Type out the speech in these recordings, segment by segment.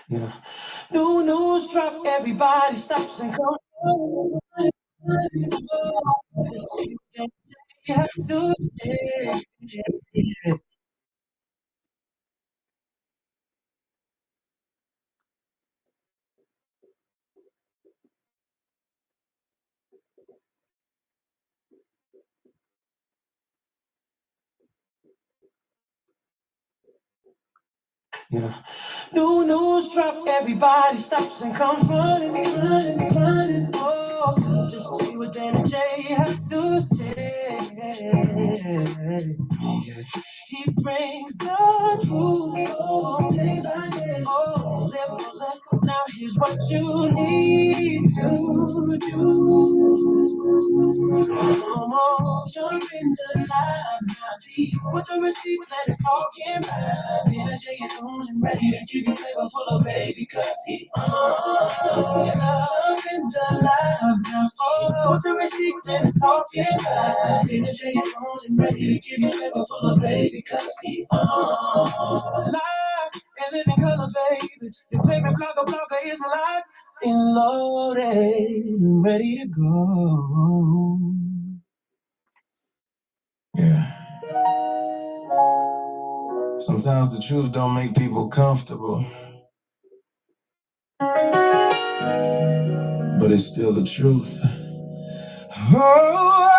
Yeah. New news drop, everybody stops and comes. You have to say. Yeah. New news drop, everybody stops and comes running, running, running. Oh, just to see what Dan and Jay have to say. Yeah. He brings the truth, oh, day by day. Oh, live for life. Now here's what you need to do. Come on, jump into life now. See what the receiver that is talking about. Energy is on and ready to give you flavor full of baby, cause he jump into life now. See what the receiver that is talking about. Energy is on and ready to give you flavor full of baby, cause he live and living color, baby. Your favorite blogger is alive and loaded and ready to go. Yeah. Sometimes the truth don't make people comfortable, but it's still the truth. Oh,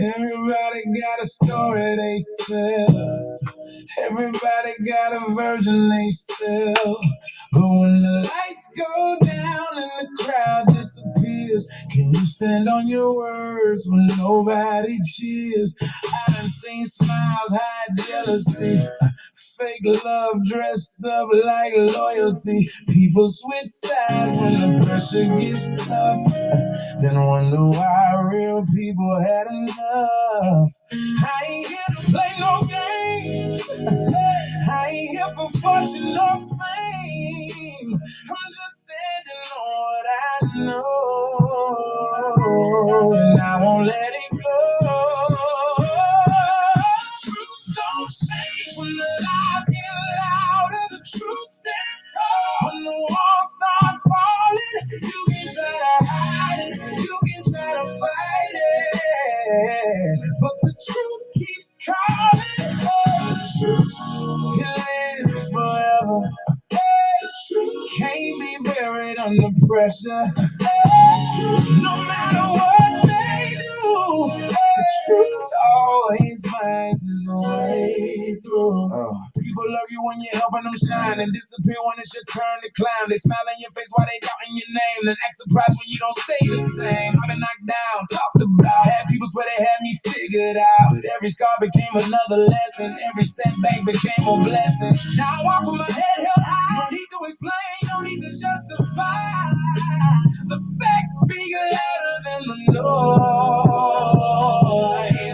everybody got a story they tell. Everybody got a version they sell. But when the lights go down and the crowd disappears, can you stand on your words when nobody cheers? I done seen smiles hide jealousy, fake love dressed up like loyalty. People switch sides when the pressure gets tough, then wonder why real people had enough. I ain't here to play no games. I ain't here for fortune or fame. I'm just standing on what I know, and I won't let it go. Truth don't change when the lies get louder. The truth stands tall when the walls start falling. You can try to hide it, you can try to fight it, but the truth keeps calling. Oh, the truth, it lives forever. The truth can't be buried under pressure. No matter what they do, the truth always finds its way through. People love you when you're helping them shine, and disappear when it's your turn to climb. They smile in your face while they doubting your name, then act surprised when you don't stay the same. I've been knocked down, talked about, had people swear they had me figured out, but every scar became another lesson. Every setback became a blessing. Now I walk with my head held high. No need to explain, no need to justify. The facts speak louder than the noise,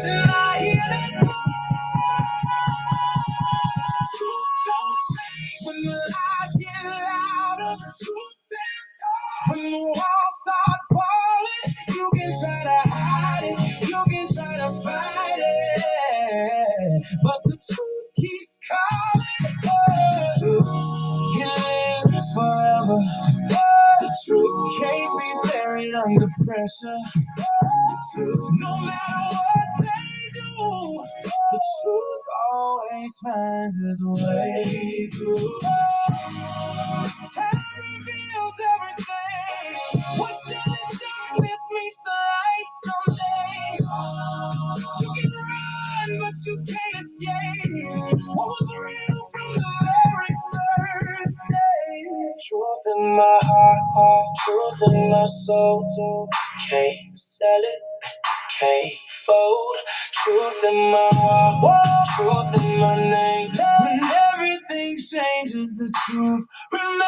and I hear that truth don't change when the lies get louder. The truth stands tall when the walls start falling. You can try to hide it, you can try to fight it, but the truth keeps calling. Oh, the truth can live forever. Oh, the truth can't be buried under pressure. No matter what they do, the truth always finds its way through. Time reveals everything. What's done in darkness meets the light someday. You can run, but you can't escape what was real from the very first day. Truth in my heart, truth in my soul. Can't sell it, can't fold. Truth in my heart, truth in my name. When everything changes, the truth remains.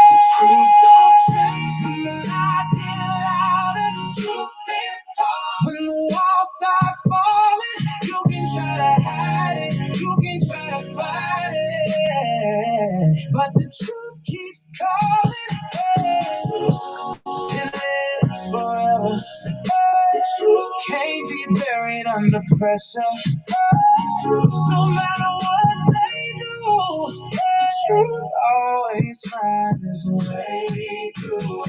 The truth don't change when the lies get louder. The truth stands tall when the walls start falling. You can try to hide it, you can try to fight it, but else. The truth can't be buried under pressure. No matter what they do, the truth always finds its way through.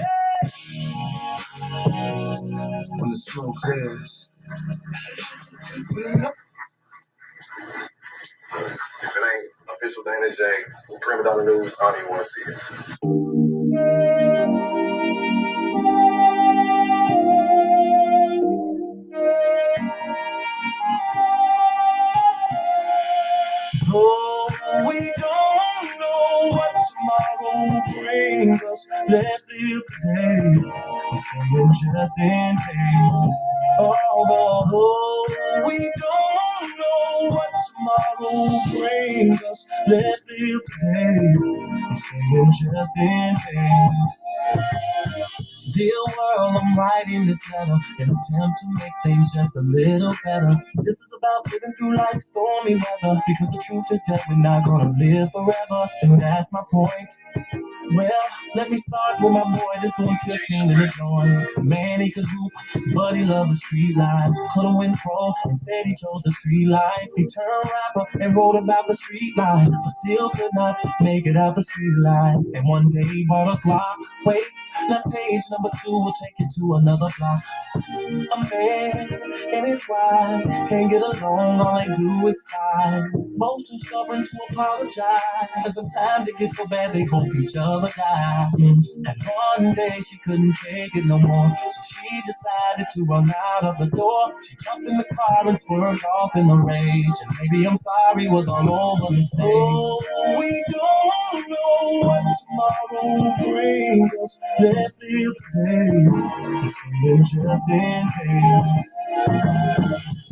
When the smoke clears. If it ain't official Dana J, Prima Donna News, I don't even want to see it. Oh, we don't know what tomorrow will bring us. Let's live today. I'm saying just in case. Although we don't know what tomorrow will bring us. Let's live today. I'm saying just in case. Dear world, I'm writing this letter in an attempt to make things just a little better. This is about living through life's stormy weather, because the truth is that we're not gonna live forever, and that's my point. Well, let me start with my boy just doing 15 in the joint. Man, he could hoop, but he loved the street life. Couldn't win pro, instead he chose the street life. He turned rapper and wrote about the street life, but still could not make it out the street life. And one day he bought a Glock. Wait, that page number 2 will take you to another block. A man and his wife can't get along, all they do is fight. Both too stubborn to apologize, and sometimes it gets so bad they hope each other die. And one day she couldn't take it no more, so she decided to run out of the door. She jumped in the car and swerved off in the rage, and maybe I'm sorry was all over the stage. Oh, we don't know what tomorrow will bring us. Let's live today. I'm saying just in case.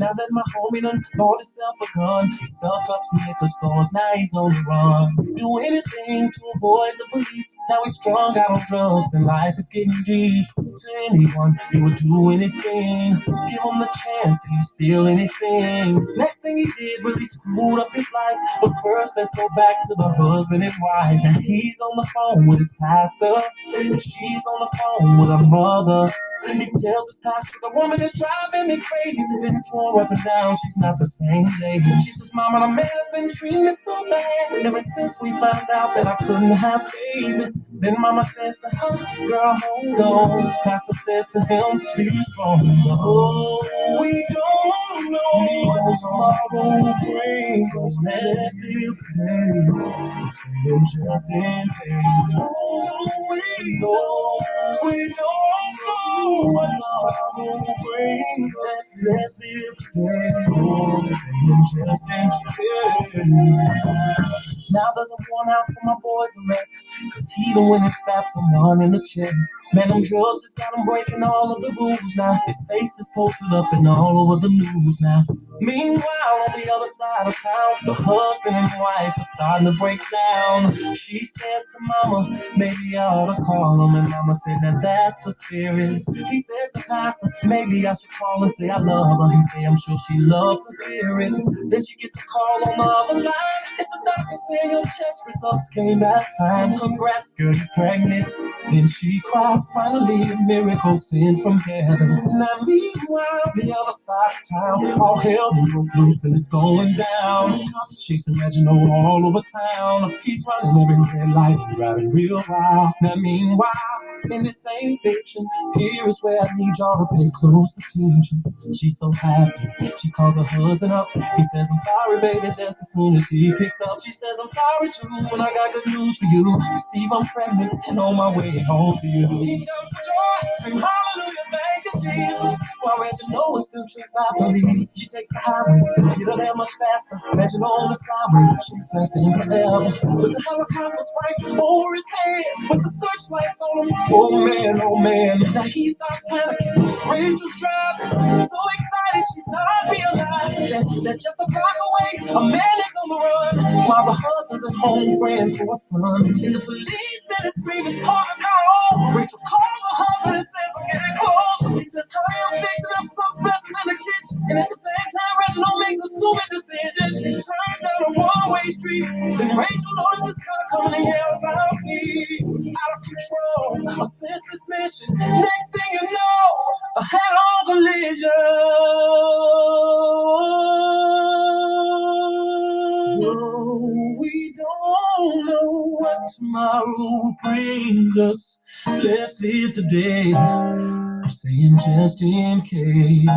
Now that my homie done bought himself a gun, he stuck up some liquor stores, now he's on the run. Do anything to avoid the police. Now he's strung out on drugs and life is getting deep. To anyone, he would do anything. Give him the chance and he'd steal anything. Next thing he did really screwed up his life. But first let's go back to the husband and wife. And he's on the phone with his pastor, and she's on the phone with her mother. He tells his pastor the woman is driving me crazy. Then swore up and down she's not the same lady. She says, Mama, the man's been treating me so bad ever since we found out that I couldn't have babies. Then Mama says to her, girl, hold on. Pastor says to him, be strong. Oh, we don't know what tomorrow will bring us. Let's live today. I'm saying just in case. Oh, we don't know what tomorrow will bring us. Let's live today. Oh, I'm saying just in case. Now there's a warrant out for my boy's arrest, cause he the one who stabbed someone in the chest. Man, them drugs just got him breaking all of the rules now. His face is posted up and all over the news now. Meanwhile, on the other side of town, the husband and wife are starting to break down. She says to Mama, maybe I ought to call him. And Mama said, now that's the spirit. He says to Pastor, maybe I should call and say I love her. He say, I'm sure she loves to hear it. Then she gets a call on the other line. It's the doctor saying your test results came back fine. Congrats, girl, you're pregnant. Then she cries, finally a miracle sent from heaven. Now meanwhile, the other side of town, all hell broke loose and it's going down. Cops chasing Reginald all over town. He's running every red light and driving real wild. Now meanwhile, in this same fiction, here is where I need y'all to pay close attention. She's so happy, she calls her husband up. He says, I'm sorry, baby, just as soon as he picks up. She says, I'm sorry too, and I got good news for you. Steve, I'm pregnant and on my way home to you. He jumps for joy, scream hallelujah, thank you, Jesus. While Reginald is still chased by police, she takes the highway, get her there much faster. Reginald on the skyway, she's faster than forever. With the helicopters right over his head, with the searchlights on him. Oh man, now he starts panicking. Rachel's driving, so excited she's not realizing that just a block away, a man is on the run, while the husband's at home praying for a son. And the policeman is screaming, call the car. Rachel calls her husband and says, I'm getting close. He says, honey, I'm fixing up some special in the kitchen. And at the same time, Reginald makes a stupid decision. He turns down a one-way street. Then Rachel notices this car coming and yells out, out of control, a senseless mission. Next thing you know, A head-on collision. No, we don't know what tomorrow brings us. Let's live today. I'm saying just in case.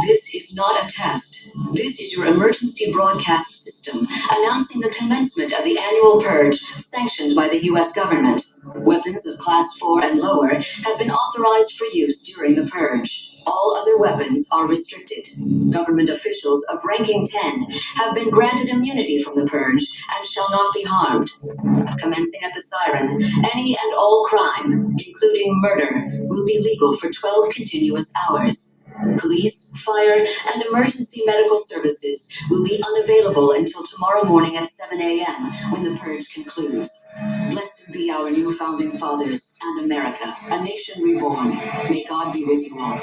This is not a test. This is your emergency broadcast system announcing the commencement of the annual purge sanctioned by the U.S. government. Weapons of Class 4 and lower have been authorized for use during the purge. All other weapons are restricted. Government officials of ranking 10 have been granted immunity from the purge and shall not be harmed. Commencing at the siren, any and all crime, including murder, will be legal for 12 continuous hours. Police, fire, and emergency medical services will be unavailable until tomorrow morning at 7 a.m. when the purge concludes. Blessed be our new founding fathers and America, a nation reborn. May God be with you all.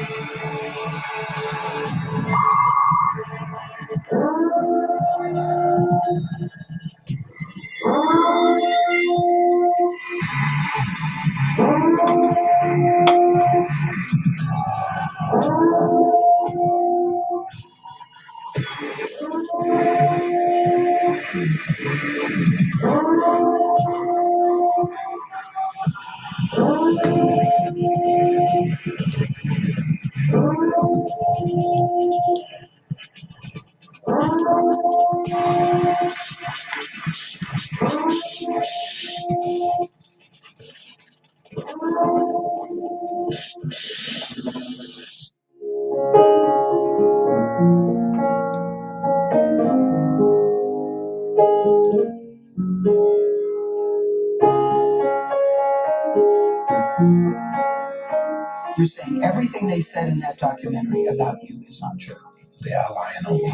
You're saying everything they said in that documentary about you is not true. They are lying on me.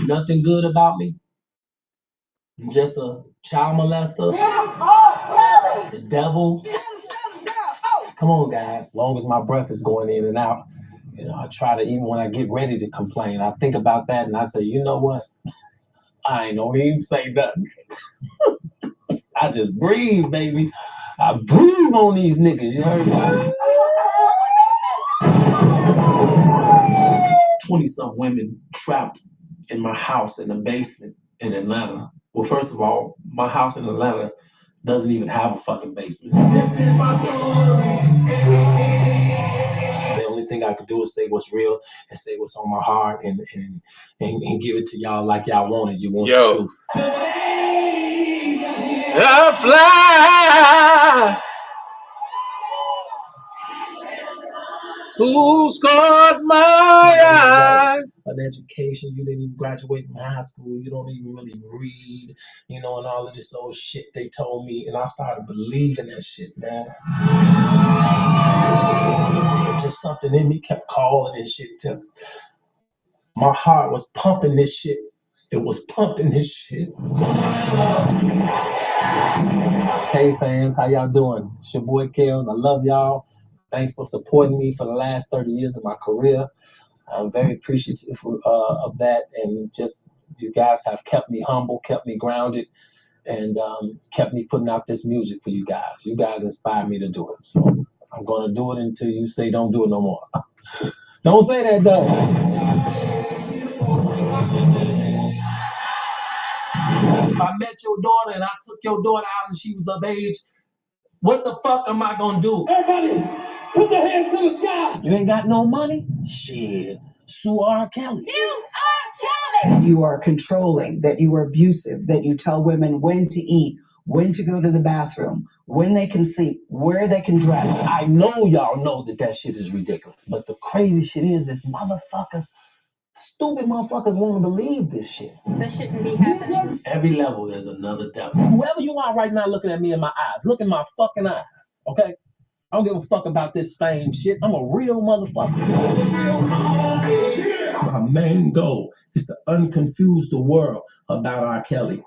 Nothing good about me. I'm just a child molester. The devil. Come on, guys. As long as my breath is going in and out, I try to, even when I get ready to complain, I think about that and I say, you know what? I ain't gonna even say nothing. I just breathe, baby. I breathe on these niggas, you heard me? 20-some women trapped in my house in the basement in Atlanta. Well, first of all, my house in Atlanta doesn't even have a fucking basement. This is my story. The only thing I could do is say what's real and say what's on my heart and give it to y'all like y'all want it. You want the truth. I fly. Who scored my eye? An education, you didn't even graduate from high school, you don't even really read, and all of this old shit they told me, and I started believing that shit, man. Just something in me kept calling and shit. My heart was pumping this shit. It was pumping this shit. Hey fans, how y'all doing? It's your boy Kels. I love y'all. Thanks for supporting me for the last 30 years of my career. I'm very appreciative of that, and just you guys have kept me humble, kept me grounded, and kept me putting out this music for you guys. You guys inspired me to do it, so I'm gonna do it until you say don't do it no more. Don't say that though. If I met your daughter and I took your daughter out and she was of age, what the fuck am I gonna do? Everybody, put your hands to the sky. You ain't got no money? Shit. Sue Rkelly. You are controlling, that you are abusive, that you tell women when to eat, when to go to the bathroom, when they can sleep, where they can dress. I know y'all know that shit is ridiculous, but the crazy shit is motherfuckers Stupid motherfuckers want to believe this shit. This shouldn't be happening. Every level, there's another devil. Whoever you are right now looking at me in my eyes, look in my fucking eyes, okay? I don't give a fuck about this fame shit. I'm a real motherfucker. My main goal is to unconfuse the world about Rkelly.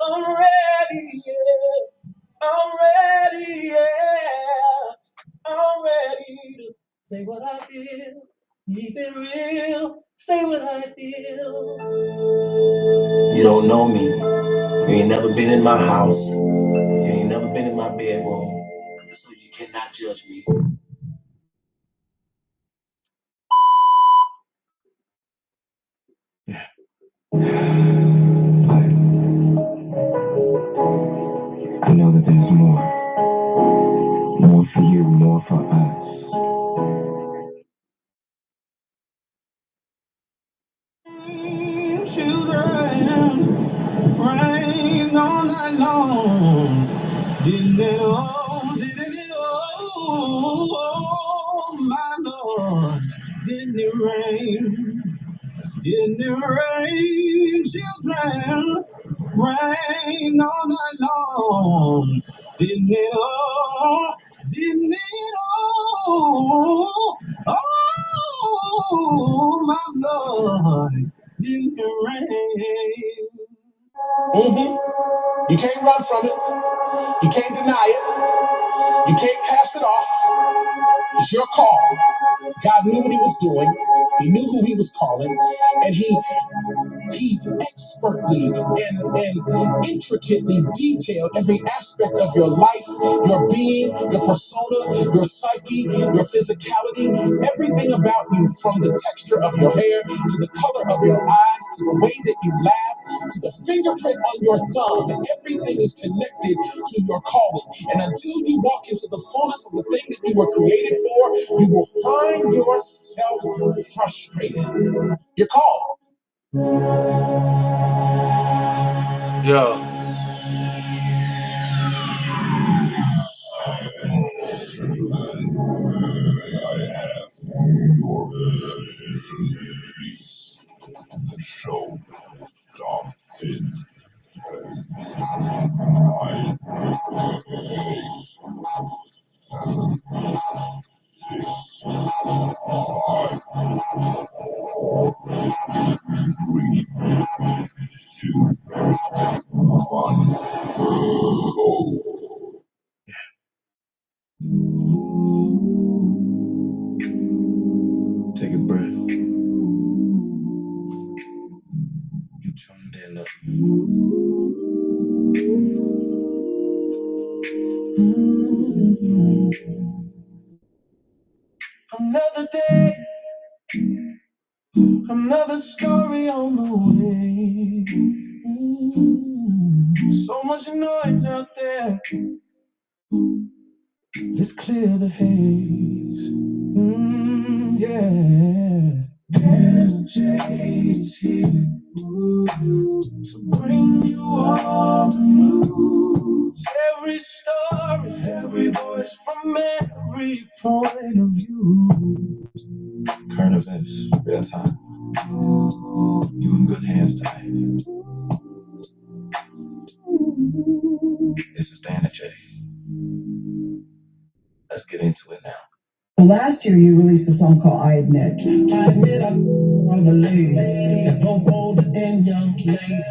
I'm ready, yeah. I'm ready, yeah. I'm ready to say what I feel. Keep it real. Say what I feel. You don't know me. You ain't never been in my house. You ain't never been in my bedroom. So you cannot judge me. I know that there's more. More for you, more for us. Children, rain all night long. Didn't it all, didn't it all, oh, my Lord. Didn't it rain? Didn't it rain, children? Rain all night long. Didn't it all? Didn't it all? Oh, my Lord. Didn't it rain? Mm-hmm. You can't run from it. You can't deny it. You can't cast it off. It's your call. God knew what he was doing. He knew who he was calling. And he expertly and intricately detailed every aspect of your life, your being, your persona, your psyche, your physicality, everything about you, from the texture of your hair to the color of your eyes to the way that you laugh to the fingerprint on your thumb. Everything is connected to your calling. And until you walk into the fullness of the thing that you were created for, you will find yourself frustrated. You're called. Yeah. Take a breath. You tuned in up. Another day, another story on the way. So much noise out there. Let's clear the haze. Yeah. Energy's here to bring you all the news. Every story, every voice from every point of view. Current events, real time. You in good hands tonight. This is Dan and Jay. Let's get into it now. Last year, you released a song called I Admit. I admit I'm on the ladies. It's both older and young ladies.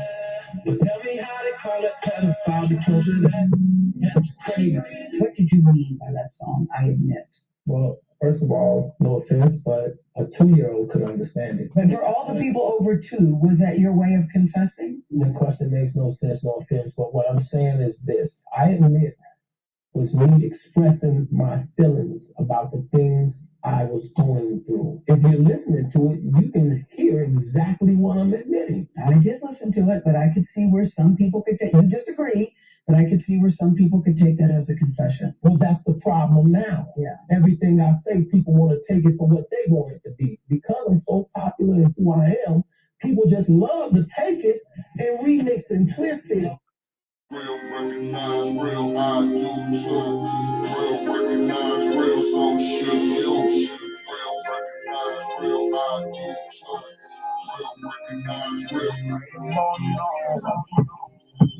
But tell me how they call it pedophile because of that. That's crazy. What did you mean by that song, I Admit? Well, First of all, no offense, but a 2-year-old could understand it. But for all the people over 2, was that your way of confessing? The question makes no sense, no offense, but what I'm saying is this. I admit was me expressing my feelings about the things I was going through. If you're listening to it, you can hear exactly what I'm admitting. I did listen to it, but I could see where some people could take, you disagree, but I could see where some people could take that as a confession. Well, that's the problem now. Yeah. Everything I say, people want to take it for what they want it to be. Because I'm so popular in who I am, people just love to take it and remix and twist it. Real recognize real, I do too. Real recognize real, some shit you. Real recognize real, I do too. Real recognize real.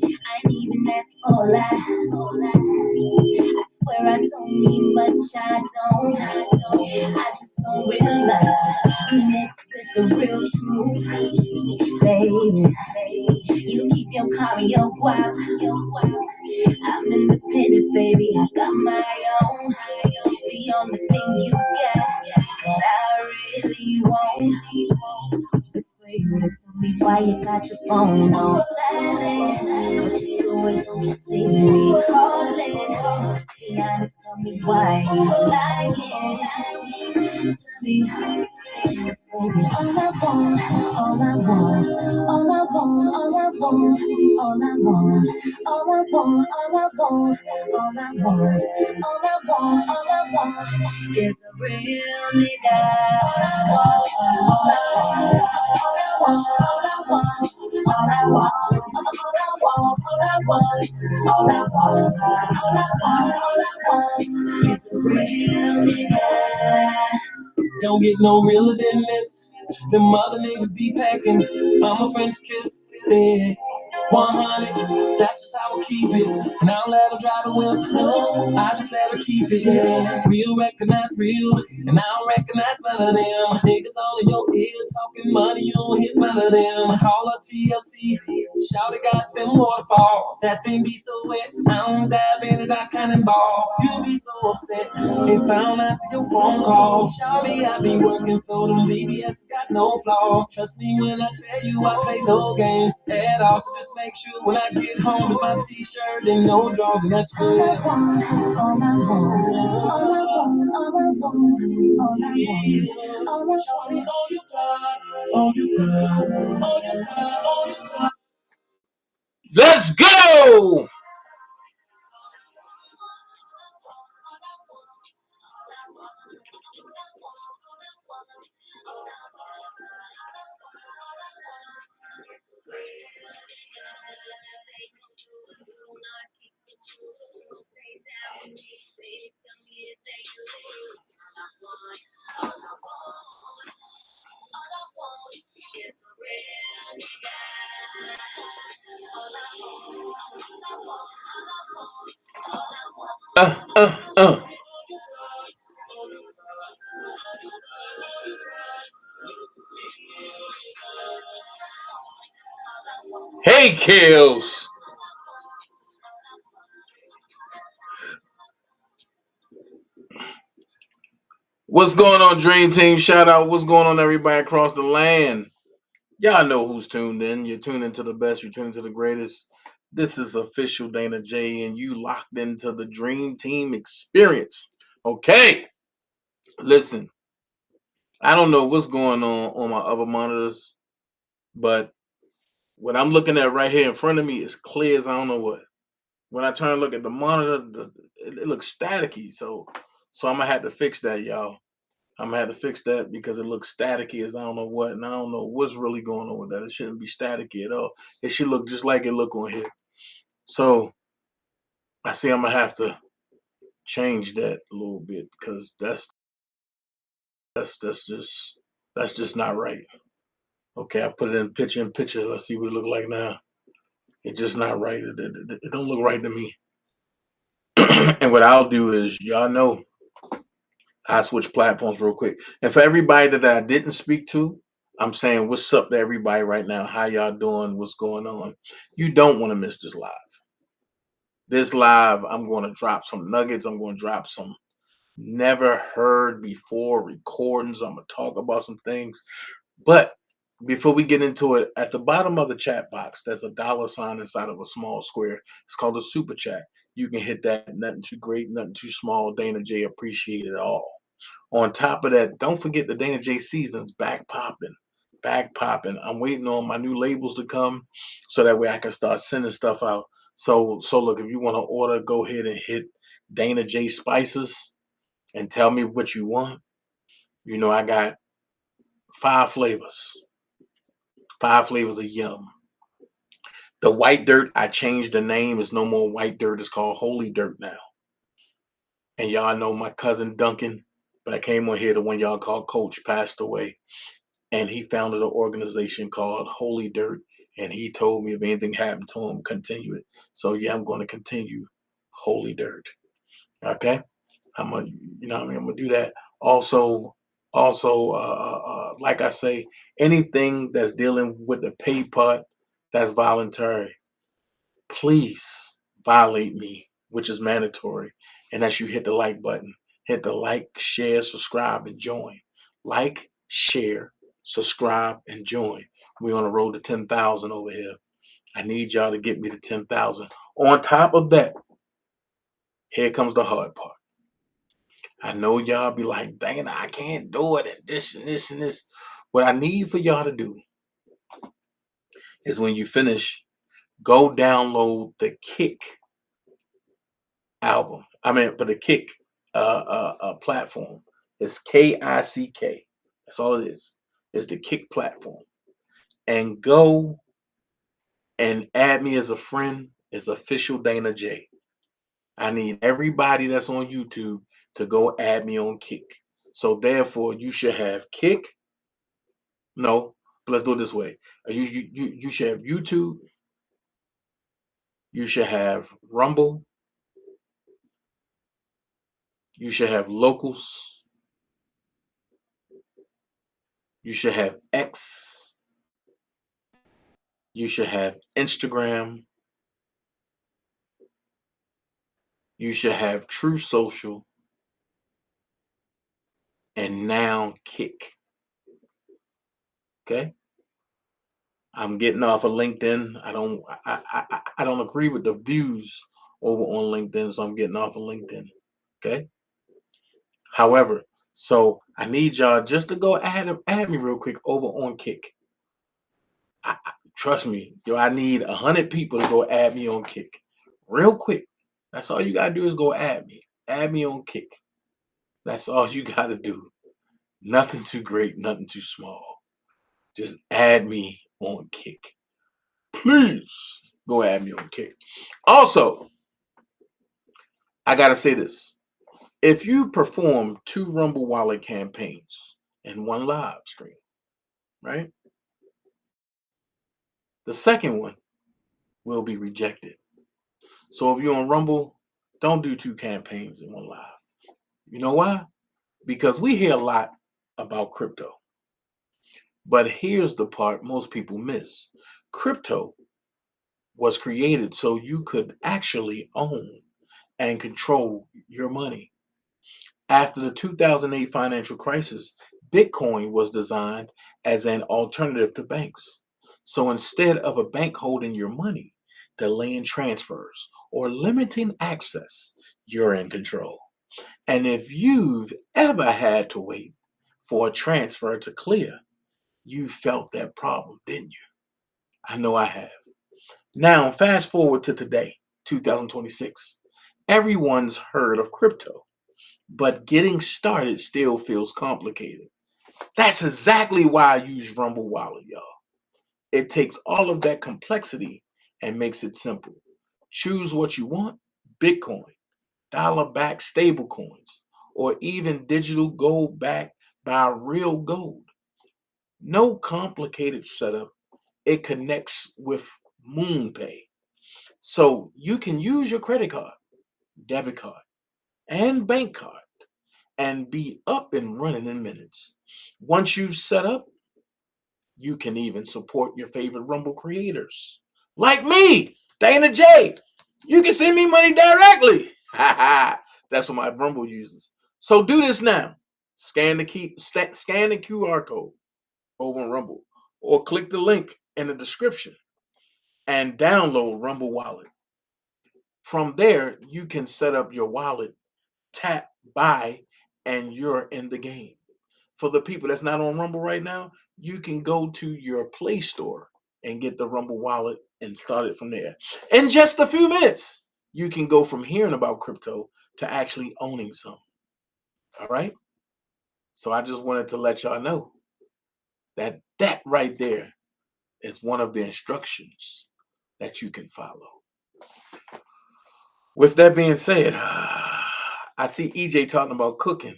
I ain't even ask for a lot. I swear I don't need much, I don't. I just want real love mixed with the real truth, baby. You keep your car, your wow. I'm independent, baby. I got my own. The only thing you got that I really want is for you to tell me why you got your phone on silent. What you doing? Don't you see me calling? Just be honest, tell me why you lying. Tell me, yes, baby, all I want, all I want, all I want, all I want, all I want, all I want, all I want, all I want, all I want, all I want is a real nigga. All I want, all I want, all I want, all I want, all I want, all I want, all I want, all I want, all I want is a real nigga. Don't get no realer than this. Them other niggas be packing. I'm a French kiss. Yeah. 100, that's just how I keep it. And I don't let her drive the whip, no, I just let her keep it. Yeah. Real recognize real, and I don't recognize none of them. Niggas all in your ear talking money, you don't hit none of them. Call her TLC, shawty got them waterfalls. That thing be so wet, I don't dive in it, I cannonball. You'll be so upset if I don't answer your phone call. Shawty, I be working so them VBS got no flaws. Trust me when I tell you I play no games at all. So just make sure when I get home it's my t-shirt and no drawers, and that's real. All I want, all I want, all I want, all I want, all I want, all I want, all you got, all you got, all you got, all you got. Let's go. uh. Hey, Kills. What's going on, Dream Team? Shout out. What's going on, everybody across the land? Y'all know who's tuned in. You're tuned into the best. You're tuned into the greatest. This is official Dana J, and you locked into the Dream Team experience. Okay. Listen, I don't know what's going on my other monitors, but what I'm looking at right here in front of me is clear as I don't know what. When I turn and look at the monitor, it looks staticky. So I'm gonna have to fix that, y'all. I'm gonna have to fix that because it looks staticky as I don't know what, and I don't know what's really going on with that. It shouldn't be staticky at all. It should look just like it look on here. So I see I'm gonna have to change that a little bit because that's just not right. Okay, I put it in picture. Let's see what it look like now. It's just not right. It don't look right to me. And what I'll do is, y'all know, I switch platforms real quick. And for everybody that I didn't speak to, I'm saying what's up to everybody right now. How y'all doing? What's going on? You don't want to miss this live. This live, I'm going to drop some nuggets. I'm going to drop some never heard before, recordings. I'm going to talk about some things. But before we get into it, at the bottom of the chat box, there's a $sign inside of a small square. It's called a super chat. You can hit that. Nothing too great, nothing too small. Dana J appreciate it all. On top of that, don't forget the Dana J seasons back popping. Back popping. I'm waiting on my new labels to come so that way I can start sending stuff out. So look, if you want to order, go ahead and hit Dana J Spices and tell me what you want. You know, I got 5 flavors. 5 flavors of yum. The white dirt, I changed the name. It's no more white dirt. It's called Holy Dirt now. And y'all know my cousin Duncan, but I came on here, the one y'all called Coach, passed away. And he founded an organization called Holy Dirt. And he told me if anything happened to him, continue it. So yeah, I'm going to continue Holy Dirt. Okay? I'm gonna, I'm gonna do that. Also, like I say, anything that's dealing with the pay part, that's voluntary. Please violate me, which is mandatory, and that's you hit the like button. Hit the like, share, subscribe, and join. Like, share, subscribe, and join. We're on the road to 10,000 over here. I need y'all to get me to 10,000. On top of that, here comes the hard part. I know y'all be like, dang it, I can't do it, and this and this and this. What I need for y'all to do is when you finish, go download the Kick album. For the Kick platform. It's KICK. That's all it is. It's the Kick platform. And go and add me as a friend. It's official Dana J. I need everybody that's on YouTube to go add me on Kick. So therefore, you should have Kick. No, but let's do it this way. You should have YouTube. You should have Rumble. You should have Locals. You should have X. You should have Instagram. You should have True Social. And now Kick. Okay? I'm getting off of LinkedIn. I don't agree with the views over on LinkedIn, so I'm getting off of LinkedIn. Okay? However, so I need y'all just to go add me real quick over on Kick. Trust me, I need 100 people to go add me on Kick. Real quick. That's all you gotta do is go add me. Add me on Kick. That's all you gotta do. Nothing too great, nothing too small. Just add me on Kick. Please go add me on Kick. Also, I gotta say this. If you perform 2 Rumble Wallet campaigns in one live stream, right? The second one will be rejected. So if you're on Rumble, don't do 2 campaigns in one live. You know why? Because we hear a lot about crypto. But here's the part most people miss. Crypto was created so you could actually own and control your money. After the 2008 financial crisis, Bitcoin was designed as an alternative to banks. So instead of a bank holding your money, delaying transfers, or limiting access, you're in control. And if you've ever had to wait for a transfer to clear, you felt that problem, didn't you? I know I have. Now, fast forward to today, 2026. Everyone's heard of crypto, but getting started still feels complicated. That's exactly why I use Rumble Wallet, y'all. It takes all of that complexity and makes it simple. Choose what you want: Bitcoin, dollar-backed stablecoins, or even digital gold backed by real gold. No complicated setup. It connects with MoonPay. So you can use your credit card, debit card, and bank card and be up and running in minutes. Once you've set up, you can even support your favorite Rumble creators. Like me, Dana J. You can send me money directly. That's what my Rumble uses. So do this now. Scan the QR code over on Rumble, or click the link in the description and download Rumble Wallet. From there, you can set up your wallet, tap, buy, and you're in the game. For the people that's not on Rumble right now, you can go to your Play Store and get the Rumble Wallet and start it from there. In just a few minutes, you can go from hearing about crypto to actually owning some. All right? So I just wanted to let y'all know that that right there is one of the instructions that you can follow. With that being said, I see EJ talking about cooking.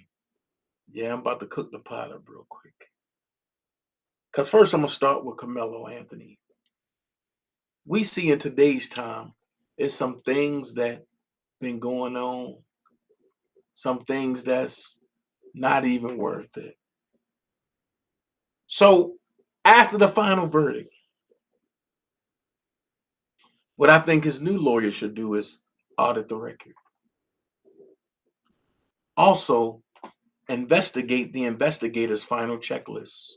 Yeah, I'm about to cook the pot up real quick. Because first I'm going to start with Carmelo Anthony. We see in today's time, it's some things that been going on, some things that's not even worth it. So after the final verdict, what I think his new lawyer should do is audit the record. Also, investigate the investigator's final checklist.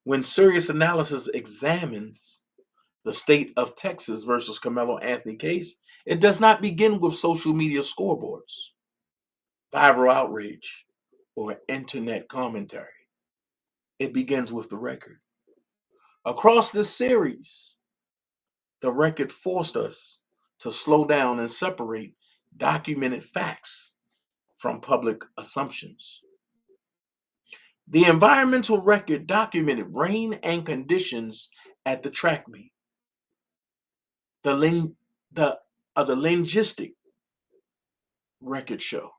When serious analysis examines the state of Texas versus Carmelo Anthony case, it does not begin with social media scoreboards, viral outrage, or internet commentary. It begins with the record. Across this series, the record forced us to slow down and separate documented facts from public assumptions. The environmental record documented rain and conditions at the track meet. The linguistic record show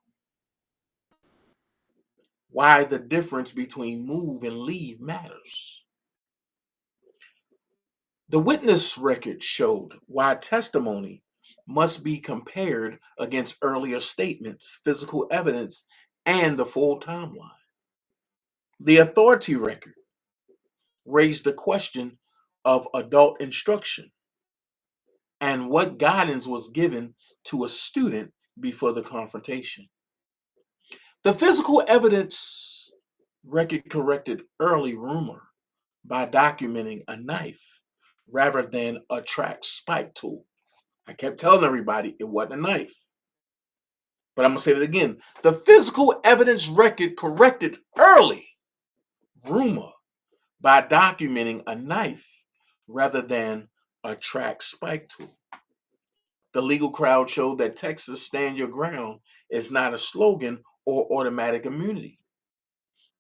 why the difference between move and leave matters. The witness record showed why testimony must be compared against earlier statements, physical evidence, and the full timeline. The authority record raised the question of adult instruction and what guidance was given to a student before the confrontation. The physical evidence record corrected early rumor by documenting a knife rather than a track spike tool. I kept telling everybody it wasn't a knife. But I'm going to say it again. The physical evidence record corrected early rumor by documenting a knife rather than a track spike tool. The legal crowd showed that Texas Stand Your Ground is not a slogan or automatic immunity.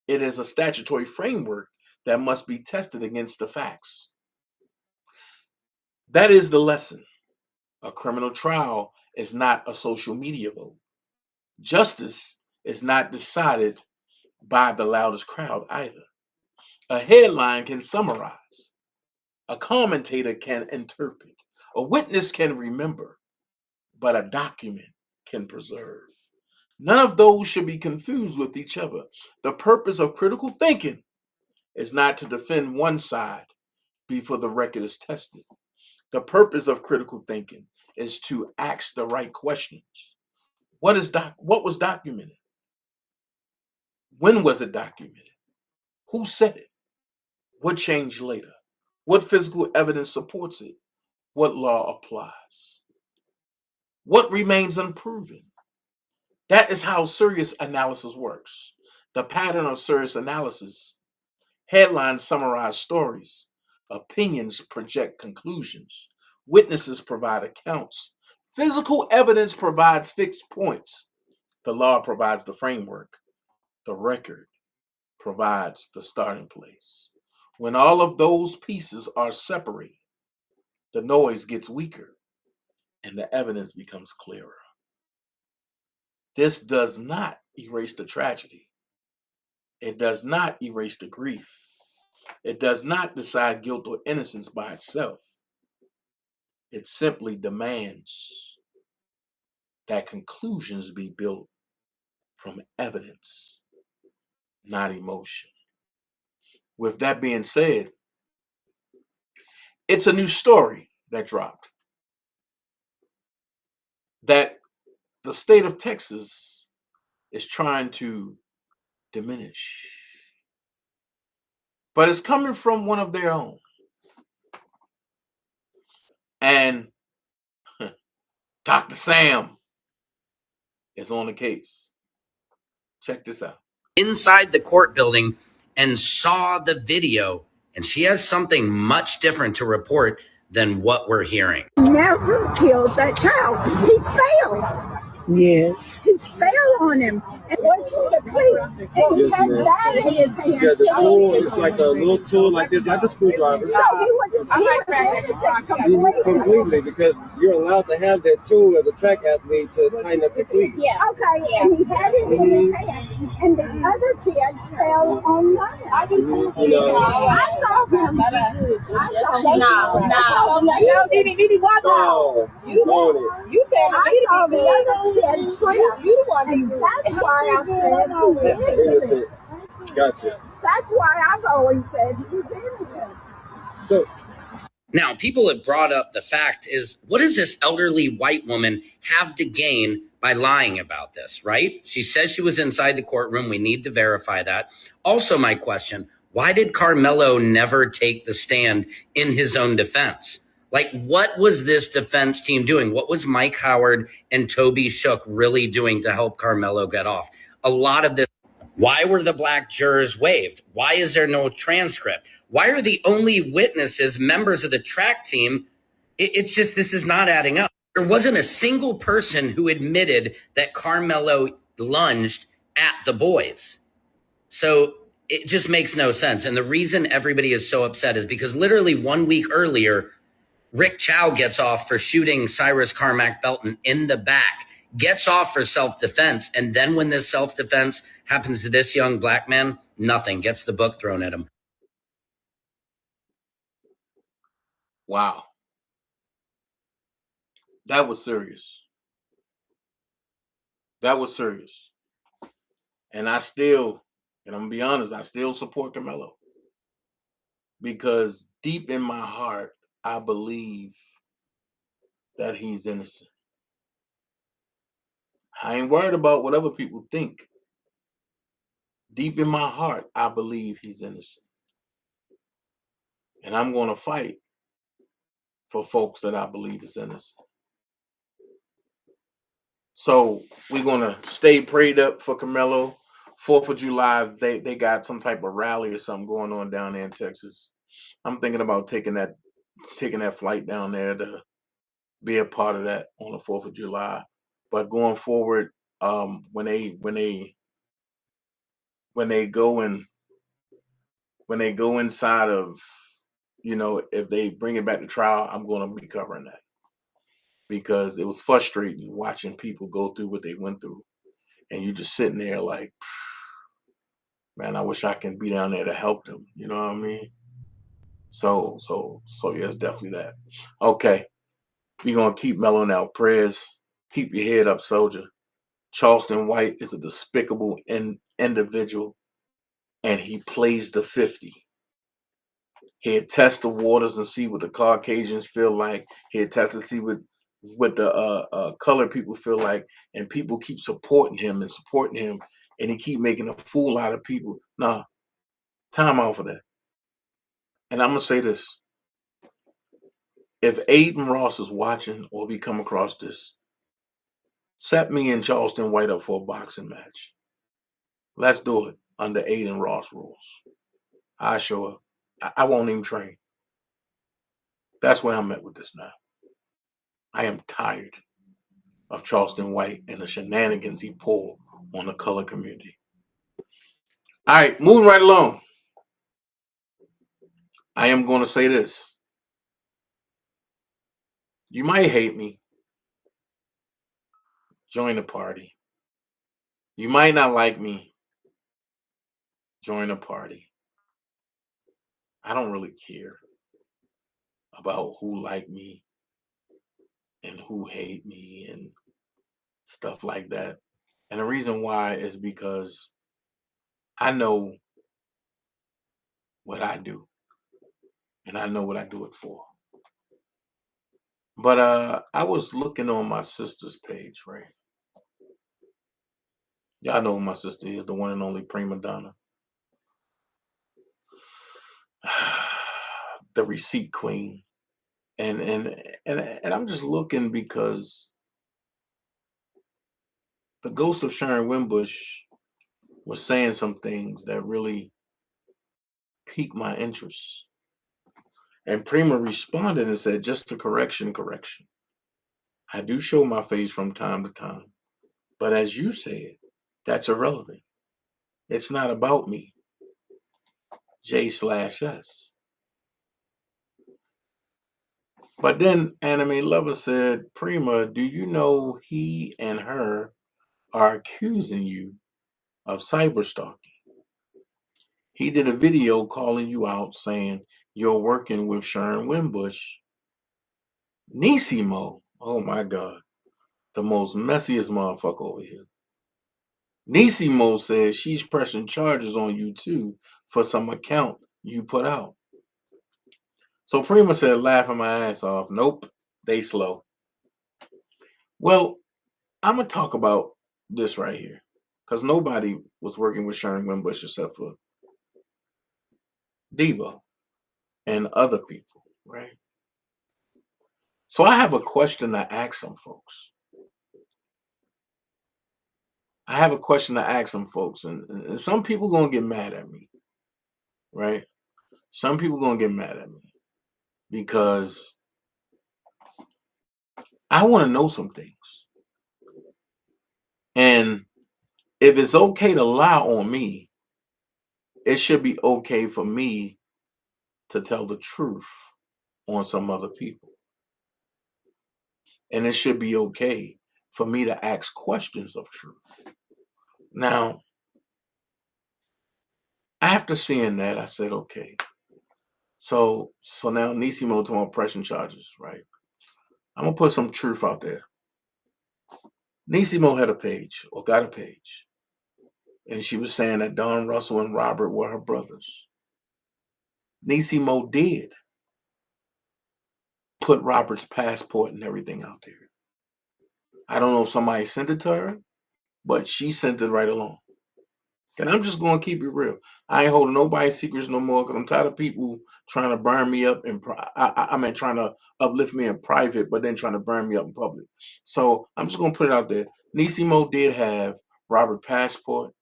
It is a statutory framework that must be tested against the facts. That is the lesson. A criminal trial is not a social media vote. Justice is not decided by the loudest crowd either. A headline can summarize. A commentator can interpret. A witness can remember. But a document can preserve. None of those should be confused with each other. The purpose of critical thinking is not to defend one side before the record is tested. The purpose of critical thinking is to ask the right questions. What was documented? When was it documented? Who said it? What changed later? What physical evidence supports it? What law applies? What remains unproven? That is how serious analysis works. The pattern of serious analysis. Headlines summarize stories. Opinions project conclusions. Witnesses provide accounts. Physical evidence provides fixed points. The law provides the framework. The record provides the starting place. When all of those pieces are separated, the noise gets weaker and the evidence becomes clearer. This does not erase the tragedy. It does not erase the grief. It does not decide guilt or innocence by itself. It simply demands that conclusions be built from evidence, not emotion. With that being said, it's a new story that dropped that the state of Texas is trying to diminish. But it's coming from one of their own. And Dr. Sam is on the case. Check this out. Inside the court building and saw the video, and she has something much different to report than what we're hearing. Never killed that child. He fell. Yes. He fell on him and was asleep. And he had that in his hand. Yeah, the tool is like a little tool like this, like a screwdriver. So he was Completely, because you're allowed to have that tool as a track athlete to tighten up the cleats. Yeah. Okay, and he had it in his hand, and the other kid fell on mine. I saw him. No, Didi, why not? You want it. You said I saw the other kid trip. You want him. That's why I said he's innocent. Gotcha. That's why I've always said he's innocent. So Now, people have brought up the fact is, what does this elderly white woman have to gain by lying about this, right? She says she was inside the courtroom. We need to verify that. Also, my question, why did Carmelo never take the stand in his own defense? Like, what was this defense team doing? What was Mike Howard and Toby Shook really doing to help Carmelo get off? A lot of this. Why were the black jurors waived? Why is there no transcript? Why are the only witnesses members of the track team? It's just, this is not adding up. There wasn't a single person who admitted that Carmelo lunged at the boys. So it just makes no sense. And the reason everybody is so upset is because literally 1 week earlier, Rick Chow gets off for shooting Cyrus Carmack Belton in the back, gets off for self-defense. And then when this self-defense happens to this young black man, nothing, gets the book thrown at him. Wow. That was serious. That was serious. And I'm going to be honest, I still support Carmelo. Because deep in my heart, I believe that he's innocent. I ain't worried about what other people think. Deep in my heart, I believe he's innocent. And I'm going to fight for folks that I believe is innocent. So we're going to stay prayed up for Carmelo. 4th of July, they got some type of rally or something going on down there in Texas. I'm thinking about taking that flight down there to be a part of that on the 4th of July. But going forward, when they go inside of, if they bring it back to trial, I'm going to be covering that, because it was frustrating watching people go through what they went through, and you just sitting there like, man, I wish I can be down there to help them. You know what I mean? So yes, definitely that. Okay, we're gonna keep Melo in our prayers. Keep your head up, soldier. Charleston White is a despicable individual, and he plays the 50. He'd test the waters and see what the Caucasians feel like. He'd test to see what the colored people feel like, and people keep supporting him, and he keep making a fool out of people. Nah, time out for that. And I'm gonna say this: if Aiden Ross is watching, or we come across this, set me and Charleston White up for a boxing match. Let's do it under Aiden Ross rules. I show up. I won't even train. That's where I'm at with this now. I am tired of Charleston White and the shenanigans he pulled on the color community. All right, moving right along. I am going to say this. You might hate me. Join the party. You might not like me. Join the party. I don't really care about who like me and who hate me and stuff like that. And the reason why is because I know what I do, and I know what I do it for. But I was looking on my sister's page, right? Y'all know who my sister is, the one and only prima donna. The receipt queen. And I'm just looking because the ghost of Sharon Wimbush was saying some things that really piqued my interest. And Prima responded and said, just a correction. I do show my face from time to time. But as you said, that's irrelevant. It's not about me. J/S. But then Anime Lover said, Prima, do you know he and her are accusing you of cyberstalking? He did a video calling you out saying you're working with Sharon Wimbush. Nisimo, oh my God, the most messiest motherfucker over here. Nisimo says she's pressing charges on you too for some account you put out. So Prima said, laughing my ass off, nope, they slow. Well, I'm going to talk about this right here because nobody was working with Sharon Wimbush except for Devo and other people, right? So I have a question to ask some folks. And some people going to get mad at me, right? Some people going to get mad at me because I want to know some things. And if it's okay to lie on me, it should be okay for me to tell the truth on some other people. And it should be okay for me to ask questions of truth. Now, after seeing that, I said, okay. So now Nisimo to my pressing charges, right? I'm gonna put some truth out there. Nisimo had a page, or got a page, and she was saying that Don Russell and Robert were her brothers. Nisimo did put Robert's passport and everything out there. I don't know if somebody sent it to her, but she sent it right along. And I'm just going to keep it real. I ain't holding nobody's secrets no more because I'm tired of people trying to burn me up trying to uplift me in private, but then trying to burn me up in public. So I'm just going to put it out there. Nisimo did have Robert passport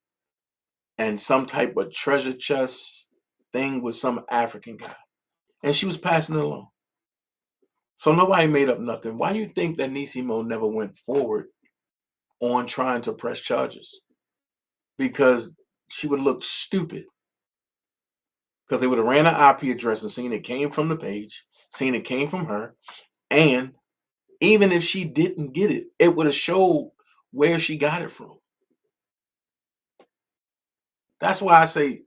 and some type of treasure chest thing with some African guy. And she was passing it along. So nobody made up nothing. Why do you think that Nisimo never went forward on trying to press charges? Because she would look stupid. Because they would have ran an IP address and seen it came from the page, seen it came from her, and even if she didn't get it, it would have showed where she got it from. That's why I say,